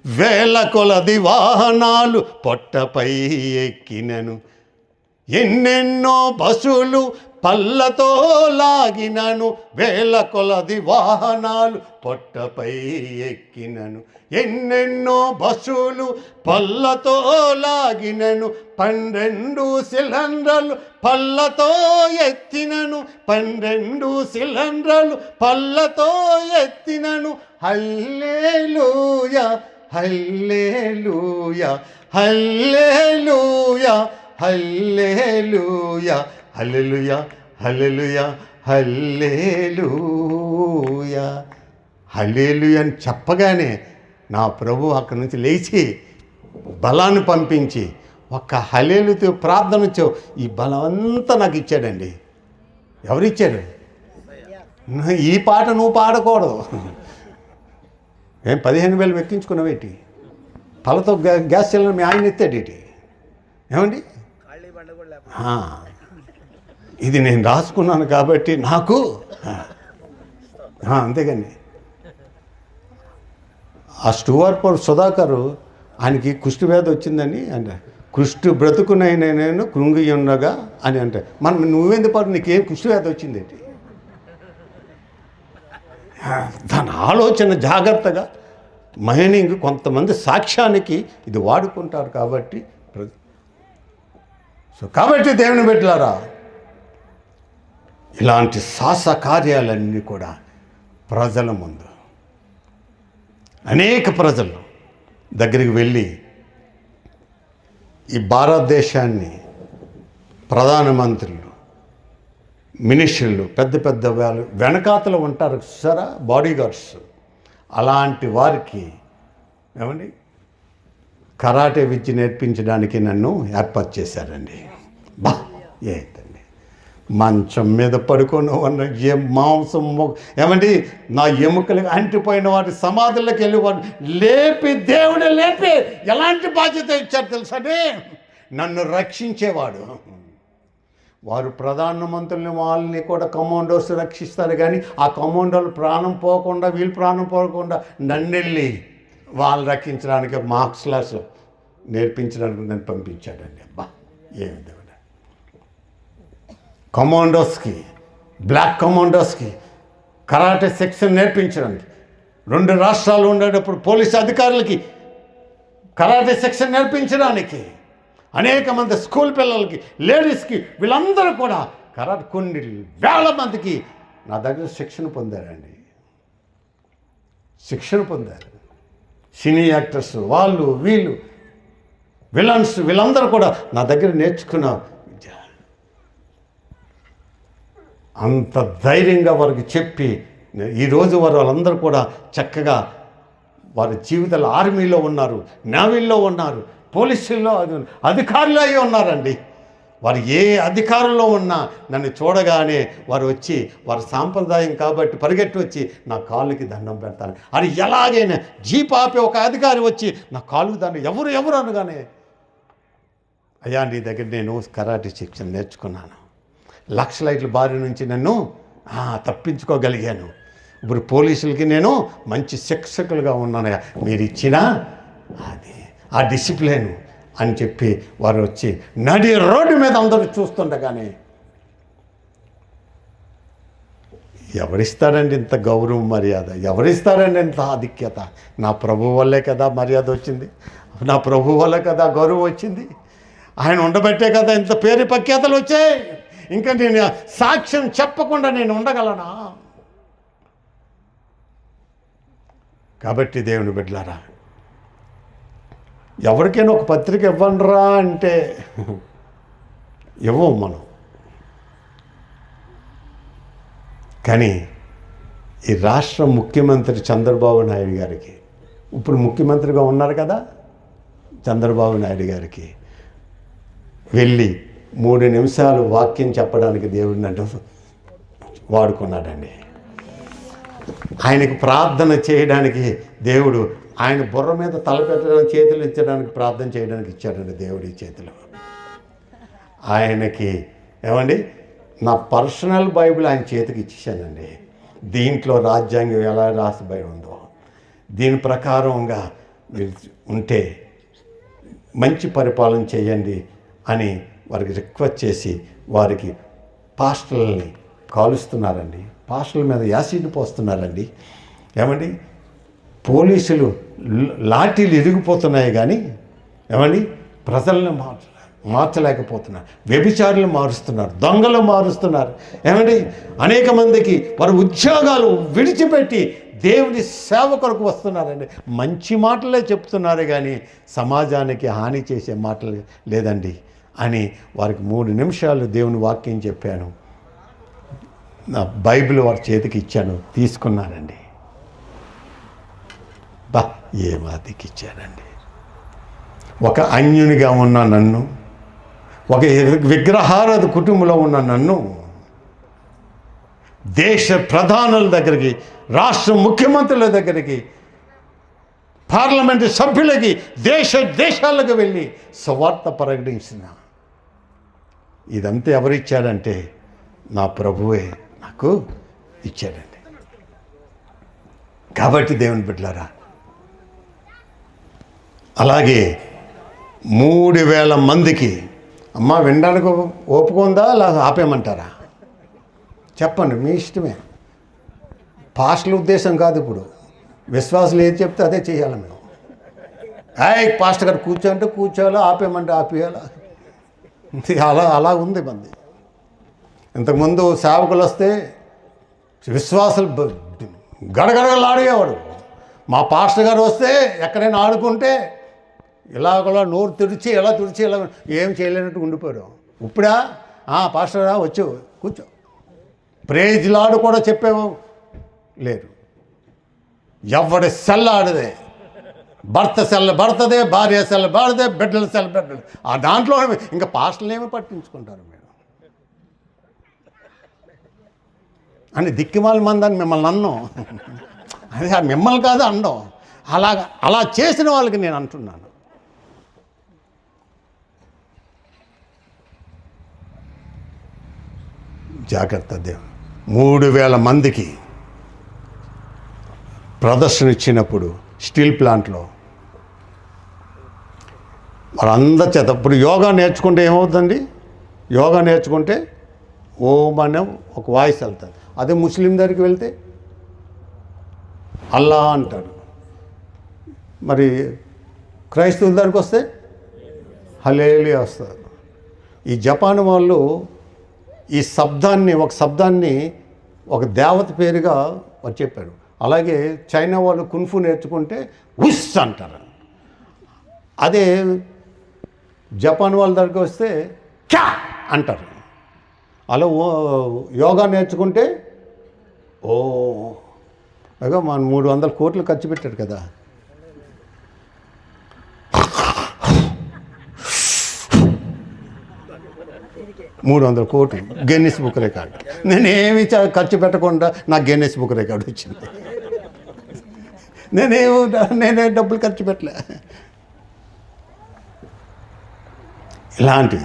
Speaker 1: వేల కొలది వాహనాలు పొట్టపై ఎక్కినను, ఎన్నెన్నో బస్సులు పళ్ళతో లాగినను, వేల కొలది వాహనాలు పొట్టపై ఎక్కినను, ఎన్నెన్నో బస్సులు పళ్ళతో లాగినను, 12 సిలిండర్లు పళ్ళతో ఎత్తినను, 12 సిలిండర్లు పళ్ళతో ఎత్తినను. హల్లెలూయా హల్లెలూయా హల్లెలూయా హల్లెలూయా హల్లెలూయా హల్లెలూయా హల్లెలూయా హల్లెలూయా అని చెప్పగానే నా ప్రభు అక్కడి నుంచి లేచి బలాన్ని పంపించి ఒక్క హల్లెలూయాతో ప్రార్థనతో ఈ బలం అంతా నాకు ఇచ్చాడండి. ఎవరిచ్చాడు? ఈ పాట నువ్వు పాడకూడదు. ఏం 15,000 ఎక్కించుకున్నావేటి? పళ్ళతో గ్యాస్ సిలిండర్ మీ ఆయన ఎత్తాడేటి? ఏమండి? ఇది నేను రాసుకున్నాను కాబట్టి నాకు అంతేగాని ఆ స్టూవర్పూర్ సుధాకరు ఆయనకి కుష్టి వ్యాధి వచ్చిందని అంటే కుష్టి బ్రతుకునైనా నేను కృంగి ఉండగా అని అంటే నువ్వెందుకు పాటు నీకేం కుష్టి వ్యాధి వచ్చిందేంటి? దాని ఆలోచన జాగ్రత్తగా మైనింగ్ కొంతమంది సాక్ష్యానికి ఇది వాడుకుంటారు కాబట్టి కాబట్టి దేవుని బిడ్డలారా, ఇలాంటి సాహస కార్యాలన్నీ కూడా ప్రజల ముందు అనేక ప్రజలు దగ్గరికి వెళ్ళి ఈ భారతదేశాన్ని ప్రధానమంత్రులు, మినిస్టర్లు, పెద్ద పెద్ద వాళ్ళు వెనకాతలు ఉంటారు సరే, బాడీగార్డ్స్, అలాంటి వారికి ఏమండి కరాటే విద్య నేర్పించడానికి నన్ను ఏర్పాటు చేశారండి. బా ఏంటండి, మంచం మీద పడుకొని ఉన్న మాంసం ఏమండి నా ఎముకలు అంటిపోయిన వాటి సమాధులకు వెళ్ళి వాడు లేపి, దేవుడు లేపి ఎలాంటి బాధ్యత ఇచ్చారు తెలుసండి, నన్ను రక్షించేవాడు. వారు ప్రధానమంత్రుల్ని వాళ్ళని కూడా కమాండోస్ రక్షిస్తారు, కానీ ఆ కమాండోలు ప్రాణం పోకుండా, వీళ్ళు ప్రాణం పోకుండా నన్నెళ్ళి వాళ్ళు రక్షించడానికి మార్క్స్ క్లాస్ నేర్పించడానికి నన్ను పంపించాడండి. అబ్బా ఏమి దేవుడు, కమాండోస్కి, బ్లాక్ కమాండోస్కి కరాటే సెక్షన్ నేర్పించడానికి, 2 రాష్ట్రాలు ఉండేటప్పుడు పోలీసు అధికారులకి కరాటే సెక్షన్ నేర్పించడానికి, అనేక మంది స్కూల్ పిల్లలకి, లేడీస్కి, వీళ్ళందరూ కూడా కరాటే కొన్ని వేల మందికి నా దగ్గర శిక్షణ పొందారండి. శిక్షణ పొందారు. సినీ యాక్టర్స్, వాళ్ళు వీళ్ళు విలన్స్, వీళ్ళందరూ కూడా నా దగ్గర నేర్చుకున్న విద్య. అంత ధైర్యంగా వారికి చెప్పి ఈరోజు వాళ్ళందరూ కూడా చక్కగా వారి జీవితాలు ఆర్మీలో ఉన్నారు, నేవీలో ఉన్నారు, పోలీసుల్లో అధికారులు అయి ఉన్నారండి. వారు ఏ అధికారంలో ఉన్నా నన్ను చూడగానే వారు వచ్చి, వారి సాంప్రదాయం కాబట్టి పరిగెట్టి వచ్చి నా కాళ్ళకి దండం పెడతాను. అది ఎలాగైనా జీప్ ఆపి ఒక అధికారి వచ్చి నా కాళ్ళకి దండం, ఎవరు అనగానే, అయ్యా నీ దగ్గర నేను కరాటే శిక్షణ నేర్చుకున్నాను, లక్షలైట్ల బారి నుంచి నన్ను తప్పించుకోగలిగాను, ఇప్పుడు పోలీసులకి నేను మంచి శిక్షకులుగా ఉన్నానయ్యా, మీరు ఇచ్చిన అది ఆ డిసిప్లిన్ అని చెప్పి వారు వచ్చి నడి రోడ్డు మీద అందరూ చూస్తుండగానే, ఎవరిస్తారండి ఇంత గౌరవం మర్యాద, ఎవరిస్తారండి ఇంత ఆధిక్యత? నా ప్రభు వల్లే కదా మర్యాద వచ్చింది, నా ప్రభు వల్లే కదా గౌరవం వచ్చింది, ఆయన ఉండబట్టే కదా ఇంత పేరు ప్రఖ్యాతలు వచ్చాయి. ఇంకా నేను సాక్ష్యం చెప్పకుండా నేను ఉండగలనా? కాబట్టి దేవుని బిడ్డలారా, ఎవరికైనా ఒక పత్రిక ఇవ్వండిరా అంటే ఇవ్వం మనం. కానీ ఈ రాష్ట్ర ముఖ్యమంత్రి చంద్రబాబు నాయుడు గారికి, ఇప్పుడు ముఖ్యమంత్రిగా ఉన్నారు కదా చంద్రబాబు నాయుడు గారికి, వెళ్ళి 3 నిమిషాలు వాక్యం చెప్పడానికి దేవుడిని అంటే వాడుకున్నాడండి. ఆయనకు ప్రార్థన చేయడానికి దేవుడు ఆయన బుర్ర మీద తలపెట్టడానికి, చేతులు ఇచ్చడానికి, ప్రార్థన చేయడానికి ఇచ్చాడండి దేవుడి చేతిలో. ఆయనకి ఏమండి నా పర్సనల్ బైబిల్ ఆయన చేతికి ఇచ్చేసానండి. దీంట్లో రాజ్యాంగం ఎలా రాసిబడి ఉందో దీని ప్రకారంగా ఉంటే మంచి పరిపాలన చేయండి అని వారికి రిక్వెస్ట్ చేసి వారికి పాస్టర్లని కాలుస్తున్నారండి, పాస్టర్ల మీద యాసిడ్ పోస్తున్నారండి. ఏమండి పోలీసులు లాఠీలు ఇరిగిపోతున్నాయి కానీ ఏమండి ప్రజలను మార్చలేకపోతున్నారు, వ్యభిచారులు మారుస్తున్నారు, దొంగలు మారుస్తున్నారు. ఏమండి అనేక మందికి వారి ఉద్యోగాలు విడిచిపెట్టి దేవుని సేవ కొరకు వస్తున్నారండి. మంచి మాటలే చెప్తున్నారు కానీ సమాజానికి హాని చేసే మాటలు లేదండి అని వారికి 3 నిమిషాలు దేవుని వాక్యం చెప్పాను. నా బైబిల్ వారి చేతికి ఇచ్చాను, తీసుకున్నానండి. బా ఏమాదికి ఇచ్చారండి. ఒక అన్యునిగా ఉన్న నన్ను, ఒక విగ్రహారాధ కుటుంబంలో ఉన్న నన్ను దేశ ప్రధానుల దగ్గరికి, రాష్ట్ర ముఖ్యమంత్రుల దగ్గరికి, పార్లమెంటు సభ్యులకి, దేశాలకు వెళ్ళి సువార్త ప్రకటించిన ఇదంతా ఎవరిచ్చారంటే నా ప్రభువే నాకు ఇచ్చాడండి. కాబట్టి దేవుని బిడ్డలారా, అలాగే 3000 మందికి అమ్మ వినడానికి ఓపుకుందా లేదా ఆపేయమంటారా? చెప్పండి, మీ ఇష్టమే. పాస్టర్ల ఉద్దేశం కాదు ఇప్పుడు. విశ్వాసులు ఏది చెప్తే అదే చేయాలి మేము. పాస్టర్ గారు కూర్చోంటే కూర్చోవాలా, ఆపేయమంటే ఆపేయాలా. అలా ఉంది మంది. ఇంతకుముందు సేవకులు వస్తే విశ్వాసులు గడగడగలాడేవాడు. మా పాస్టర్ గారు వస్తే ఎక్కడైనా ఆడుకుంటే ఇలాగలా నోరు తుడిచి ఇలా ఏం చేయలేనట్టు ఉండిపోయారు. ఇప్పుడా పాస్టర్ గారు వచ్చు కూర్చో, ప్రేజ్లాడు కూడా చెప్పేవో లేరు. ఎవడి సెల్ ఆడదే, భర్త సెల్ భర్తదే, భార్య సెల్ భార్యదే, బిడ్డల సెల్ బిడ్డలు. ఆ దాంట్లో ఇంకా పాస్టర్లు ఏమి పట్టించుకుంటారు మీరు అని దిక్కిమాల మందని మిమ్మల్ని అన్నాం. అదే మిమ్మల్ని కాదు అనడం. అలా చేసిన వాళ్ళకి నేను అంటున్నాను. జాగ్రత్త. దేవుడు 3000 మందికి ప్రదర్శన ఇచ్చినప్పుడు స్టీల్ ప్లాంట్లో వాళ్ళందరి చేత ఇప్పుడు యోగా నేర్చుకుంటే ఏమవుతుందండి? యోగా నేర్చుకుంటే ఓం అనే ఒక వాయిస్ వెళ్తుంది. అదే ముస్లిం దగ్గరికి వెళ్తే అల్లా అంటారు. మరి క్రైస్తవుల దగ్గరికి వస్తే హల్లెలూయా వస్తారు. ఈ జపాన్ వాళ్ళు ఈ ఒక శబ్దాన్ని ఒక దేవత పేరుగా చెప్పారు. అలాగే చైనా వాళ్ళు కున్ఫు నేర్చుకుంటే ఉస్ అంటారు. అదే జపాన్ వాళ్ళ దగ్గరికి వస్తే క్యా అంటారు. అలా యోగా నేర్చుకుంటే అగా మన 300 కోట్లు ఖర్చు పెట్టాడు కదా. $300 కోట్లు గిన్నిస్ బుక్ రికార్డ్. నేనేమి ఖర్చు పెట్టకుండా నాకు గిన్నిస్ బుక్ రికార్డు వచ్చింది. నేనే డబ్బులు ఖర్చు పెట్టలే. ఇలాంటి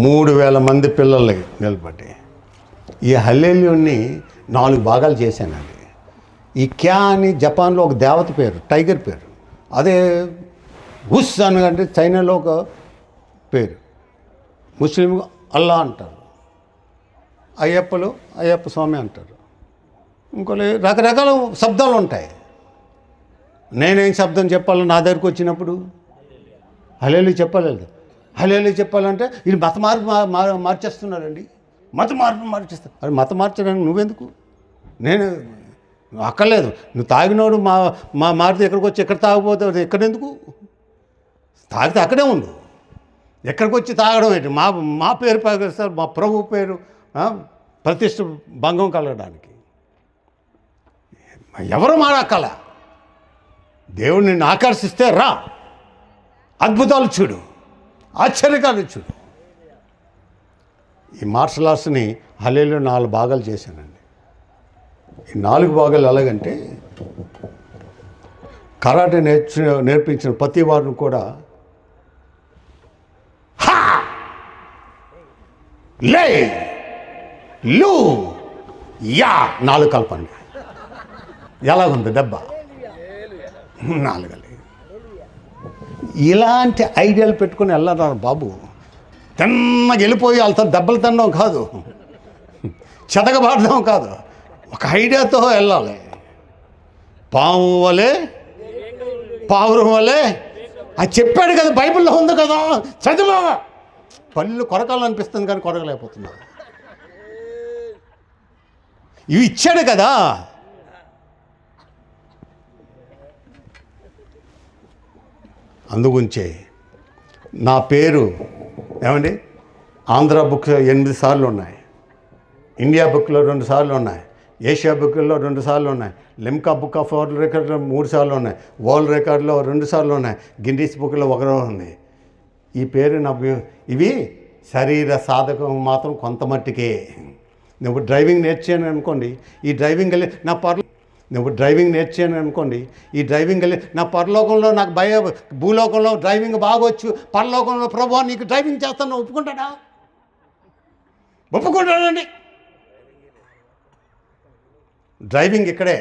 Speaker 1: 3000 మంది పిల్లలకి నిలబడి ఈ హల్లెలూయాని 4 భాగాలు చేశానండి. ఈ క్యా అని జపాన్లో ఒక దేవత పేరు, టైగర్ పేరు. అదే ఉస్ అనగంటే చైనాలో ఒక పేరు. ముస్లిం అల్లా అంటారు. అయ్యప్ప స్వామి అంటారు. ఇంకోటి రకరకాల శబ్దాలు ఉంటాయి. నేనేం శబ్దం చెప్పాలో నా దగ్గరికి వచ్చినప్పుడు హల్లెలూయా చెప్పలేదు. హల్లెలూయా చెప్పాలంటే ఇది మత మార్పు మార్చేస్తున్నారండి. మత మార్పు మార్చేస్తారు. అది మత మార్చడానికి నువ్వెందుకు? నేను అక్కర్లేదు. నువ్వు తాగినోడు మారితే ఎక్కడికి వచ్చి ఎక్కడ తాగిపోతావు? ఎక్కడెందుకు? తాగితే అక్కడే ఉండు. ఎక్కడికి వచ్చి తాగడం ఏంటి? మా పేరు పగిస్తారు, మా ప్రభు పేరు ప్రతిష్ట భంగం కలగడానికి. ఎవరు మాడక్కల. దేవుడు నిన్ను ఆకర్షిస్తే రా, అద్భుతాలు చూడు, ఆశ్చర్యకాలు చూడు. ఈ మార్షల్ ఆర్ట్స్ని హల్లెలూయా 4 భాగాలు చేశానండి. ఈ 4 భాగాలు ఎలాగంటే కరాటే నేర్పించిన ప్రతి వారిని కూడా లే లు యా 4 కలపండి. ఎలాగుంది దెబ్బ? 4. ఇలాంటి ఐడియాలు పెట్టుకుని వెళ్ళారు బాబు. తిన్నగా వెళ్ళిపోయి వాళ్ళతో దెబ్బలు తినడం కాదు, చెతకబాడడం కాదు, ఒక ఐడియాతో వెళ్ళాలి. పాము వలే పావురం వలే అది చెప్పాడు కదా, బైబిల్లో ఉంది కదా, చదువు. పళ్ళు కొరకాలనిపిస్తుంది కానీ కొరకలేకపోతున్నారు. ఇవి ఇచ్చాడు కదా. అందుగురించే నా పేరు ఏమండి ఆంధ్ర బుక్ 8 సార్లు ఉన్నాయి, ఇండియా బుక్లో 2 సార్లు ఉన్నాయి, ఏషియా బుక్లో 2 సార్లు ఉన్నాయి, లిమ్కా బుక్ ఆఫ్ వరల్డ్ రికార్డులో 3 సార్లు ఉన్నాయి, వరల్డ్ రికార్డులో 2 సార్లు ఉన్నాయి, గిన్నిస్ బుక్లో 1 ఉంది. ఈ పేరు ఇవి శరీర సాధకం మాత్రం కొంతమట్టుకే. నువ్వు డ్రైవింగ్ నేర్చాను అనుకోండి, ఈ డ్రైవింగ్ వెళ్ళి ఈ డ్రైవింగ్ వెళ్ళి నా పరలోకంలో నాకు భూలోకంలో డ్రైవింగ్ బాగొచ్చు, పరలోకంలో ప్రభువా నీకు డ్రైవింగ్ చేస్తాను ఒప్పుకుంటానండి. డ్రైవింగ్ ఇక్కడే,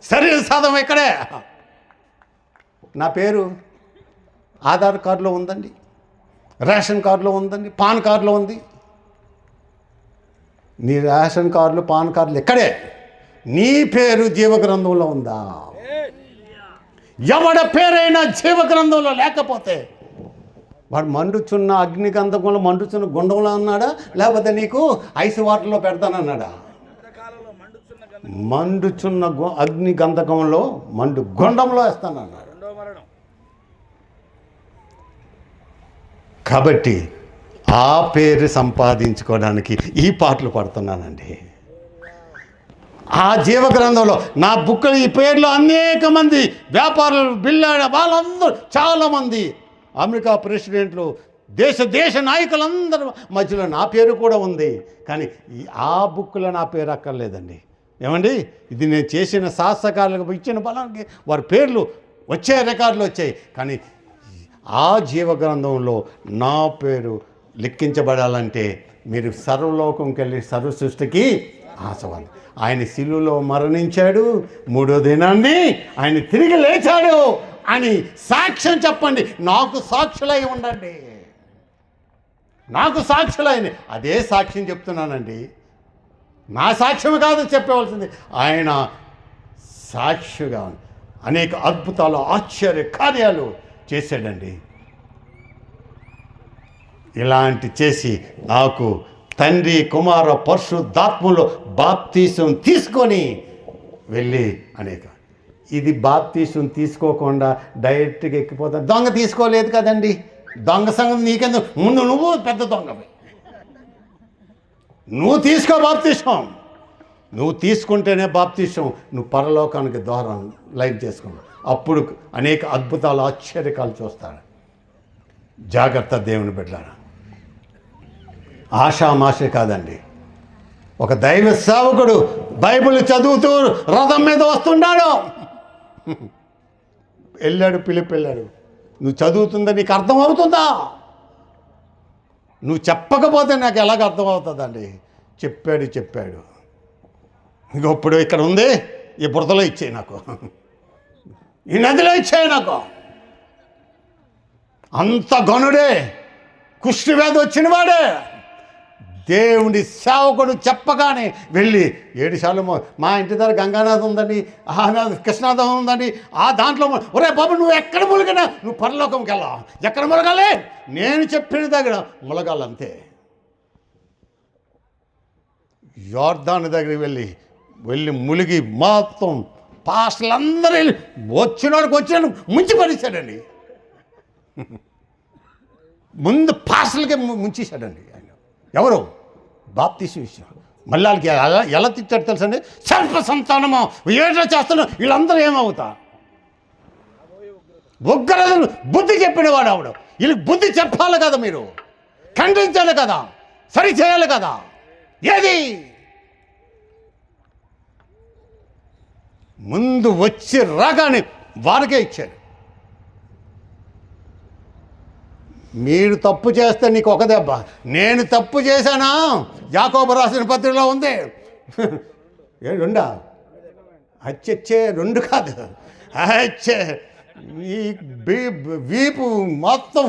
Speaker 1: శరీర సాధం ఇక్కడే. నా పేరు ఆధార్ కార్డులో ఉందండి, రేషన్ కార్డులో ఉందండి, పాన్ కార్డులో ఉంది. నీ రేషన్ కార్డులు పాన్ కార్డులు ఇక్కడే. నీ పేరు జీవగ్రంథంలో ఉందా? ఎవడ పేరైనా జీవగ్రంథంలో లేకపోతే వాడు మండుచున్న అగ్నిగంధకంలో మండుచున్న గుండంలో ఉన్నాడా, లేకపోతే నీకు ఐస్ వాటర్లో పెడతానన్నాడా? మండుచున్న అగ్నిగంధకంలో మండు గుండంలో వేస్తానన్నాడు. కాబట్టి ఆ పేరు సంపాదించుకోవడానికి ఈ పాటలు పడుతున్నానండి. ఆ జీవగ్రంథంలో నా బుక్కులు ఈ పేర్లు అనేక మంది వ్యాపారులు, బిల్లాడ వాళ్ళందరూ చాలామంది అమెరికా ప్రెసిడెంట్లు, దేశ నాయకులందరూ మధ్యలో నా పేరు కూడా ఉంది. కానీ ఆ బుక్లో నా పేరు అక్కర్లేదండి. ఏమండి, ఇది నేను చేసిన శాస్త్రకారులకు ఇచ్చిన బలానికి వారి పేర్లు వచ్చాయి, రికార్డులు వచ్చాయి. కానీ ఆ జీవగ్రంథంలో నా పేరు లెక్కించబడాలంటే మీరు సర్వలోకంకి వెళ్ళి సర్వ సృష్టికి ఆశవాలి. ఆయన శిలువలో మరణించాడు, 3వ దినాన్ని ఆయన తిరిగి లేచాడు అని సాక్ష్యం చెప్పండి. నాకు సాక్షులై ఉండండి, నాకు సాక్షులైన అదే సాక్ష్యం చెప్తున్నానండి. నా సాక్ష్యం కాదు చెప్పవలసింది, ఆయన సాక్షిగా అనేక అద్భుతాలు, ఆశ్చర్య కార్యాలు చేశాడండి. ఇలాంటి చేసి నాకు తండ్రి, కుమార, పరిశుద్ధాత్మలో బాప్తీసం తీసుకొని వెళ్ళి అనేక, ఇది బాప్తీసం తీసుకోకుండా డైరెక్ట్గా ఎక్కిపోతాను. దొంగ తీసుకోలేదు కదండి, దొంగ సంగతి నీకెందుకు, ముందు నువ్వు పెద్ద దొంగవి, నువ్వు తీసుకో బాప్తీసం. నువ్వు తీసుకుంటేనే బాప్తీసం, నువ్వు పరలోకానికి ద్వారం లైన్ చేసుకున్నావు. అప్పుడు అనేక అద్భుతాలు, ఆశ్చర్యకాలు చూస్తాడు. జాగ్రత్త దేవుని బిడ్డలారా, ఆషామాష కాదండి. ఒక దైవ సేవకుడు బైబిల్ చదువుతూ రథం మీద వస్తున్నాడు, వెళ్ళాడు, పిలిపి వెళ్ళాడు. నువ్వు చదువుతుందా నీకు అర్థమవుతుందా? నువ్వు చెప్పకపోతే నాకు ఎలాగ అర్థమవుతుందండి? చెప్పాడు. ఇప్పుడు ఇక్కడ ఉంది, ఈ బురదలో ఇచ్చేయి నాకు, ఈ నదిలో ఇచ్చేయి నాకు. అంత గనుడే, కుష్టి వ్యాధి వచ్చిన వాడే, దేవుడి సేవకుడు చెప్పగానే వెళ్ళి 7 సార్లు మా ఇంటి దగ్గర గంగానాథం ఉందండి, కృష్ణాథం ఉందండి, ఆ దాంట్లో ఒరే బాబు నువ్వు ఎక్కడ ములగినా నువ్వు పరలోకంకి వెళ్ళా, ఎక్కడ ములగాలి? నేను చెప్పిన దగ్గర ములగాలంతే. యోర్దాను దగ్గరికి వెళ్ళి ములిగి మొత్తం పాస్టర్లందరూ వెళ్ళి వచ్చిన ముంచి పడేశాడండి. ముందు పాస్టర్లకే ముంచేశాడండి ఆయన. ఎవరు? బాప్తీసు విషయం. మళ్ళీ వాళ్ళకి ఎలా తిట్టాడు తెలుసండి? సర్ప సంతానమో ఏటో చేస్తున్నావు, వీళ్ళందరూ ఏమవుతా? ఉగ్రతను బుద్ధి చెప్పినవాడు ఆవిడ. వీళ్ళకి బుద్ధి చెప్పాలి కదా, మీరు ఖండించాలి కదా, సరి చేయాలి కదా. ఏది ముందు వచ్చి రాగానే వారికే ఇచ్చాడు. మీరు తప్పు చేస్తే నీకు ఒక దెబ్బ, నేను తప్పు చేశానా? యాకోబు రాసిన పత్రికలో ఉంది. 2 అచ్చే 2 కాదు, అచ్చే ఈ వీపు మొత్తం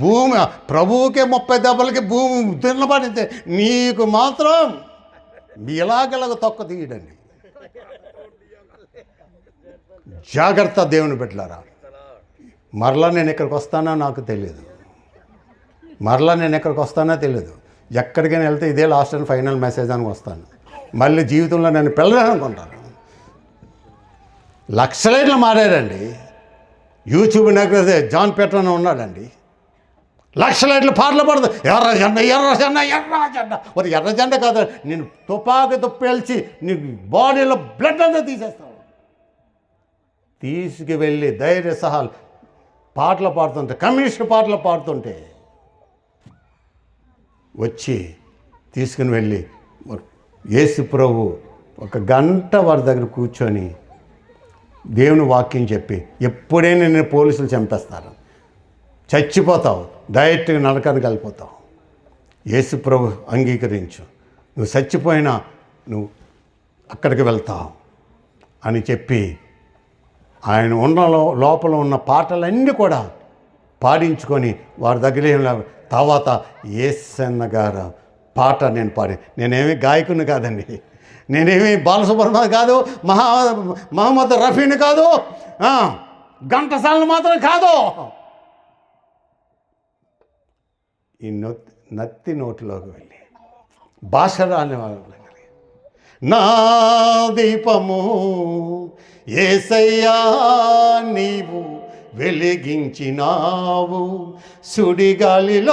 Speaker 1: భూమి, ప్రభువుకే 30 దెబ్బలకి భూమి తిన్నబడితే నీకు మాత్రం ఇలాగలాగ తొక్క తీయడండి. జాగ్రత్త దేవుని బిడ్డలారా. మరలా నేను ఇక్కడికి వస్తానో నాకు తెలియదు, ఎక్కడికైనా వెళ్తే ఇదే లాస్ట్ అండ్ ఫైనల్ మెసేజ్ అని వస్తాను. మళ్ళీ జీవితంలో నేను పిల్లలనుకుంటాను. లక్షలైట్లు మారారండి. యూట్యూబ్ నగర జాన్ పెట్రోన్ ఉన్నాడండి, లక్షలైట్లు పాటలు పడదు, ఎర్ర జెండా. మరి ఎర్ర జెండా కాదు, నేను తుపాకీతో పేల్చి నీ బాడీలో బ్లడ్ అంతా తీసేస్తాను. తీసుకువెళ్ళి ధైర్య సహాలు పాటలు పాడుతుంటే, కమ్యూనిస్ట్ పాటలు పాడుతుంటే వచ్చి తీసుకుని వెళ్ళి యేసు ప్రభు 1 గంట వారి దగ్గర కూర్చొని దేవుని వాక్యం చెప్పి, ఎప్పుడైనా నేను పోలీసులు చంపేస్తారు, చచ్చిపోతావు, డైరెక్ట్గా నరకానికి వెళ్ళిపోతావు, యేసు ప్రభు అంగీకరించు, నువ్వు చచ్చిపోయినా నువ్వు అక్కడికి వెళ్తావు అని చెప్పి ఆయన లోపల ఉన్న పాటలన్నీ కూడా పాడించుకొని వారి దగ్గర తర్వాత యేసన్న గారు పాట నేను నేనేమి గాయకుని కాదండి, నేనేమి బాలసుబ్రహ్మణ్యం కాదు, మహమ్మద్ రఫీని కాదు, ఘంటసాలను మాత్రం కాదు. ఈ నత్తి నోటిలోకి వెళ్ళి భాష రాని వాళ్ళు, నా దీపము యేసయ్యా నీవు వెలిగించినావు, సుడిగాలిలోనైనా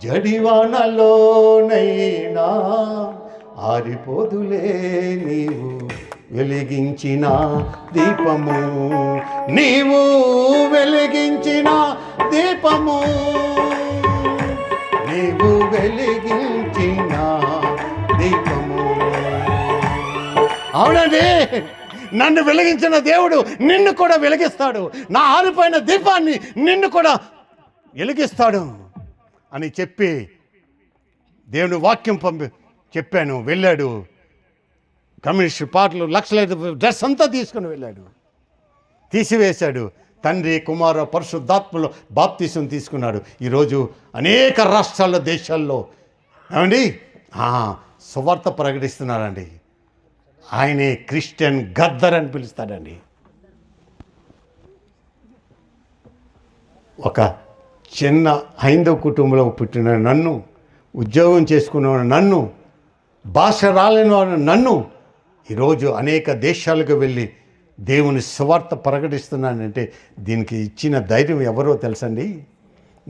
Speaker 1: జడివానలోనైనా ఆరిపోదులే నీవు వెలిగించిన దీపము, నీవు వెలిగించిన దీపము, నీవు వెలిగించిన దీపము. అవునండి, నన్ను వెలిగించిన దేవుడు నిన్ను కూడా వెలిగిస్తాడు, నా ఆరిపోయిన దీపాన్ని నిన్ను కూడా వెలిగిస్తాడు అని చెప్పి దేవుని వాక్యం చెప్పాను. వెళ్ళాడు, కమ్యూనిస్ట్ పాటలు లక్షల డ్రెస్ అంతా తీసుకుని వెళ్ళాడు, తీసివేశాడు. తండ్రి కుమార పరిశుద్ధాత్మలో బాప్తీసం తీసుకున్నాడు. ఈరోజు అనేక రాష్ట్రాల్లో దేశాల్లో ఏమండి సువార్త ప్రకటిస్తున్నారండి. ఆయనే క్రిస్టియన్ గద్దర్ అని పిలుస్తాడండి. ఒక చిన్న హైందవ కుటుంబంలో పుట్టిన నన్ను, ఉద్యోగం చేసుకున్న నన్ను, భాష రాలేని వాడు నన్ను ఈరోజు అనేక దేశాలకు వెళ్ళి దేవుని సువార్త ప్రకటిస్తున్నానంటే దీనికి ఇచ్చిన ధైర్యం ఎవరో తెలుసండి?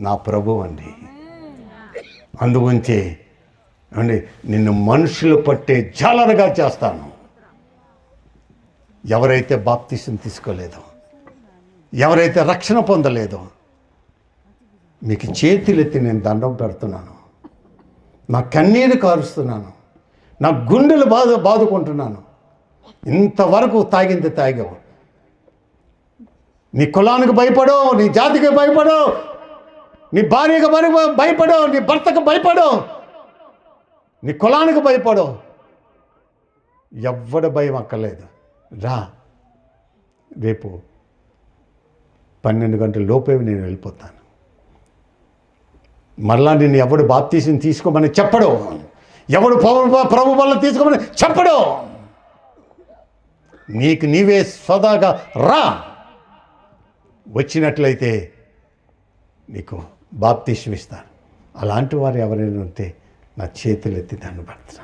Speaker 1: నా ప్రభువు అండి. అందుగుంచే అండి నిన్ను మనుషులు పట్టే జాలరుగా చేస్తాను. ఎవరైతే బాప్తీసం తీసుకోలేదో, ఎవరైతే రక్షణ పొందలేదో మీకు చేతులెత్తి నేను దండం పెడుతున్నాను, నా కన్నీరు కారుస్తున్నాను, నా గుండెలు బాదుకుంటున్నాను. ఇంతవరకు తాగింది తాగావు, నీ కులానికి భయపడో, నీ జాతికి భయపడో, నీ భార్యకు భయపడో, నీ భర్తకు భయపడో, నీ కులానికి భయపడో, ఎవ్వడ భయం అక్కర్లేదు. రా, రేపు 12 గంటల లోపే నేను వెళ్ళిపోతాను. మరలా నిన్ను ఎవడు బాప్తీసం తీసుకోమని చెప్పడు, ఎవడు ప్రభు వల్ల తీసుకోమని చెప్పడు. నీకు నీవే సదాగా రా, వచ్చినట్లయితే నీకు బాప్తీసం ఇస్తాను. అలాంటి వారు ఎవరైనా ఉంటే నా చేతులు ఎత్తి దాన్ని పెడతా.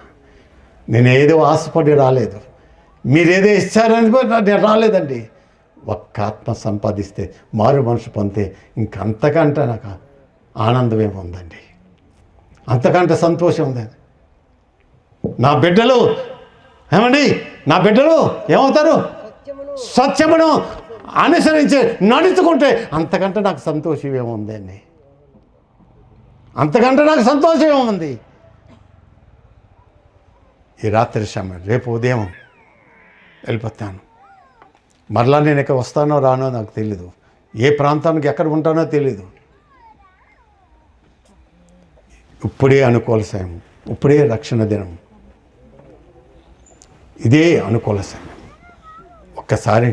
Speaker 1: నేను ఏదో ఆశపడి రాలేదు, మీరేదో ఇచ్చారని నేను రాలేదండి. ఒక్క ఆత్మ సంపాదిస్తే, మారు మనసు పొందితే ఇంకంతకంటే నాకు ఆనందం ఏముందండి, అంతకంటే సంతోషం ఉందండి. నా బిడ్డలు ఏమండి, నా బిడ్డలు ఏమవుతారు? సత్యమును అనుసరించి నడుచుకుంటే అంతకంటే నాకు సంతోషం ఏముందండి, అంతకంటే నాకు సంతోషం ఏముంది. ఈ రాత్రి సమయం, రేపు ఉదయం వెళ్ళిపోతాను. మరలా నేను ఇక్కడ వస్తానో రానో నాకు తెలీదు, ఏ ప్రాంతానికి ఎక్కడ ఉంటానో తెలీదు. ఇప్పుడే అనుకూల సమయం, ఇప్పుడే రక్షణ దినం, ఇదే అనుకూల సమయం. ఒక్కసారి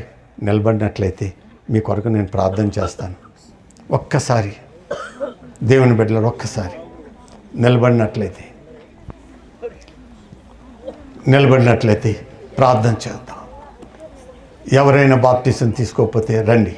Speaker 1: నిలబడినట్లయితే మీ కొరకు నేను ప్రార్థన చేస్తాను. ఒక్కసారి దేవుని బిడ్డలు ఒక్కసారి నిలబడినట్లయితే ప్రార్థన చేద్దాం. ఎవరైనా బాప్టిజం తీసుకోకపోతే రండి.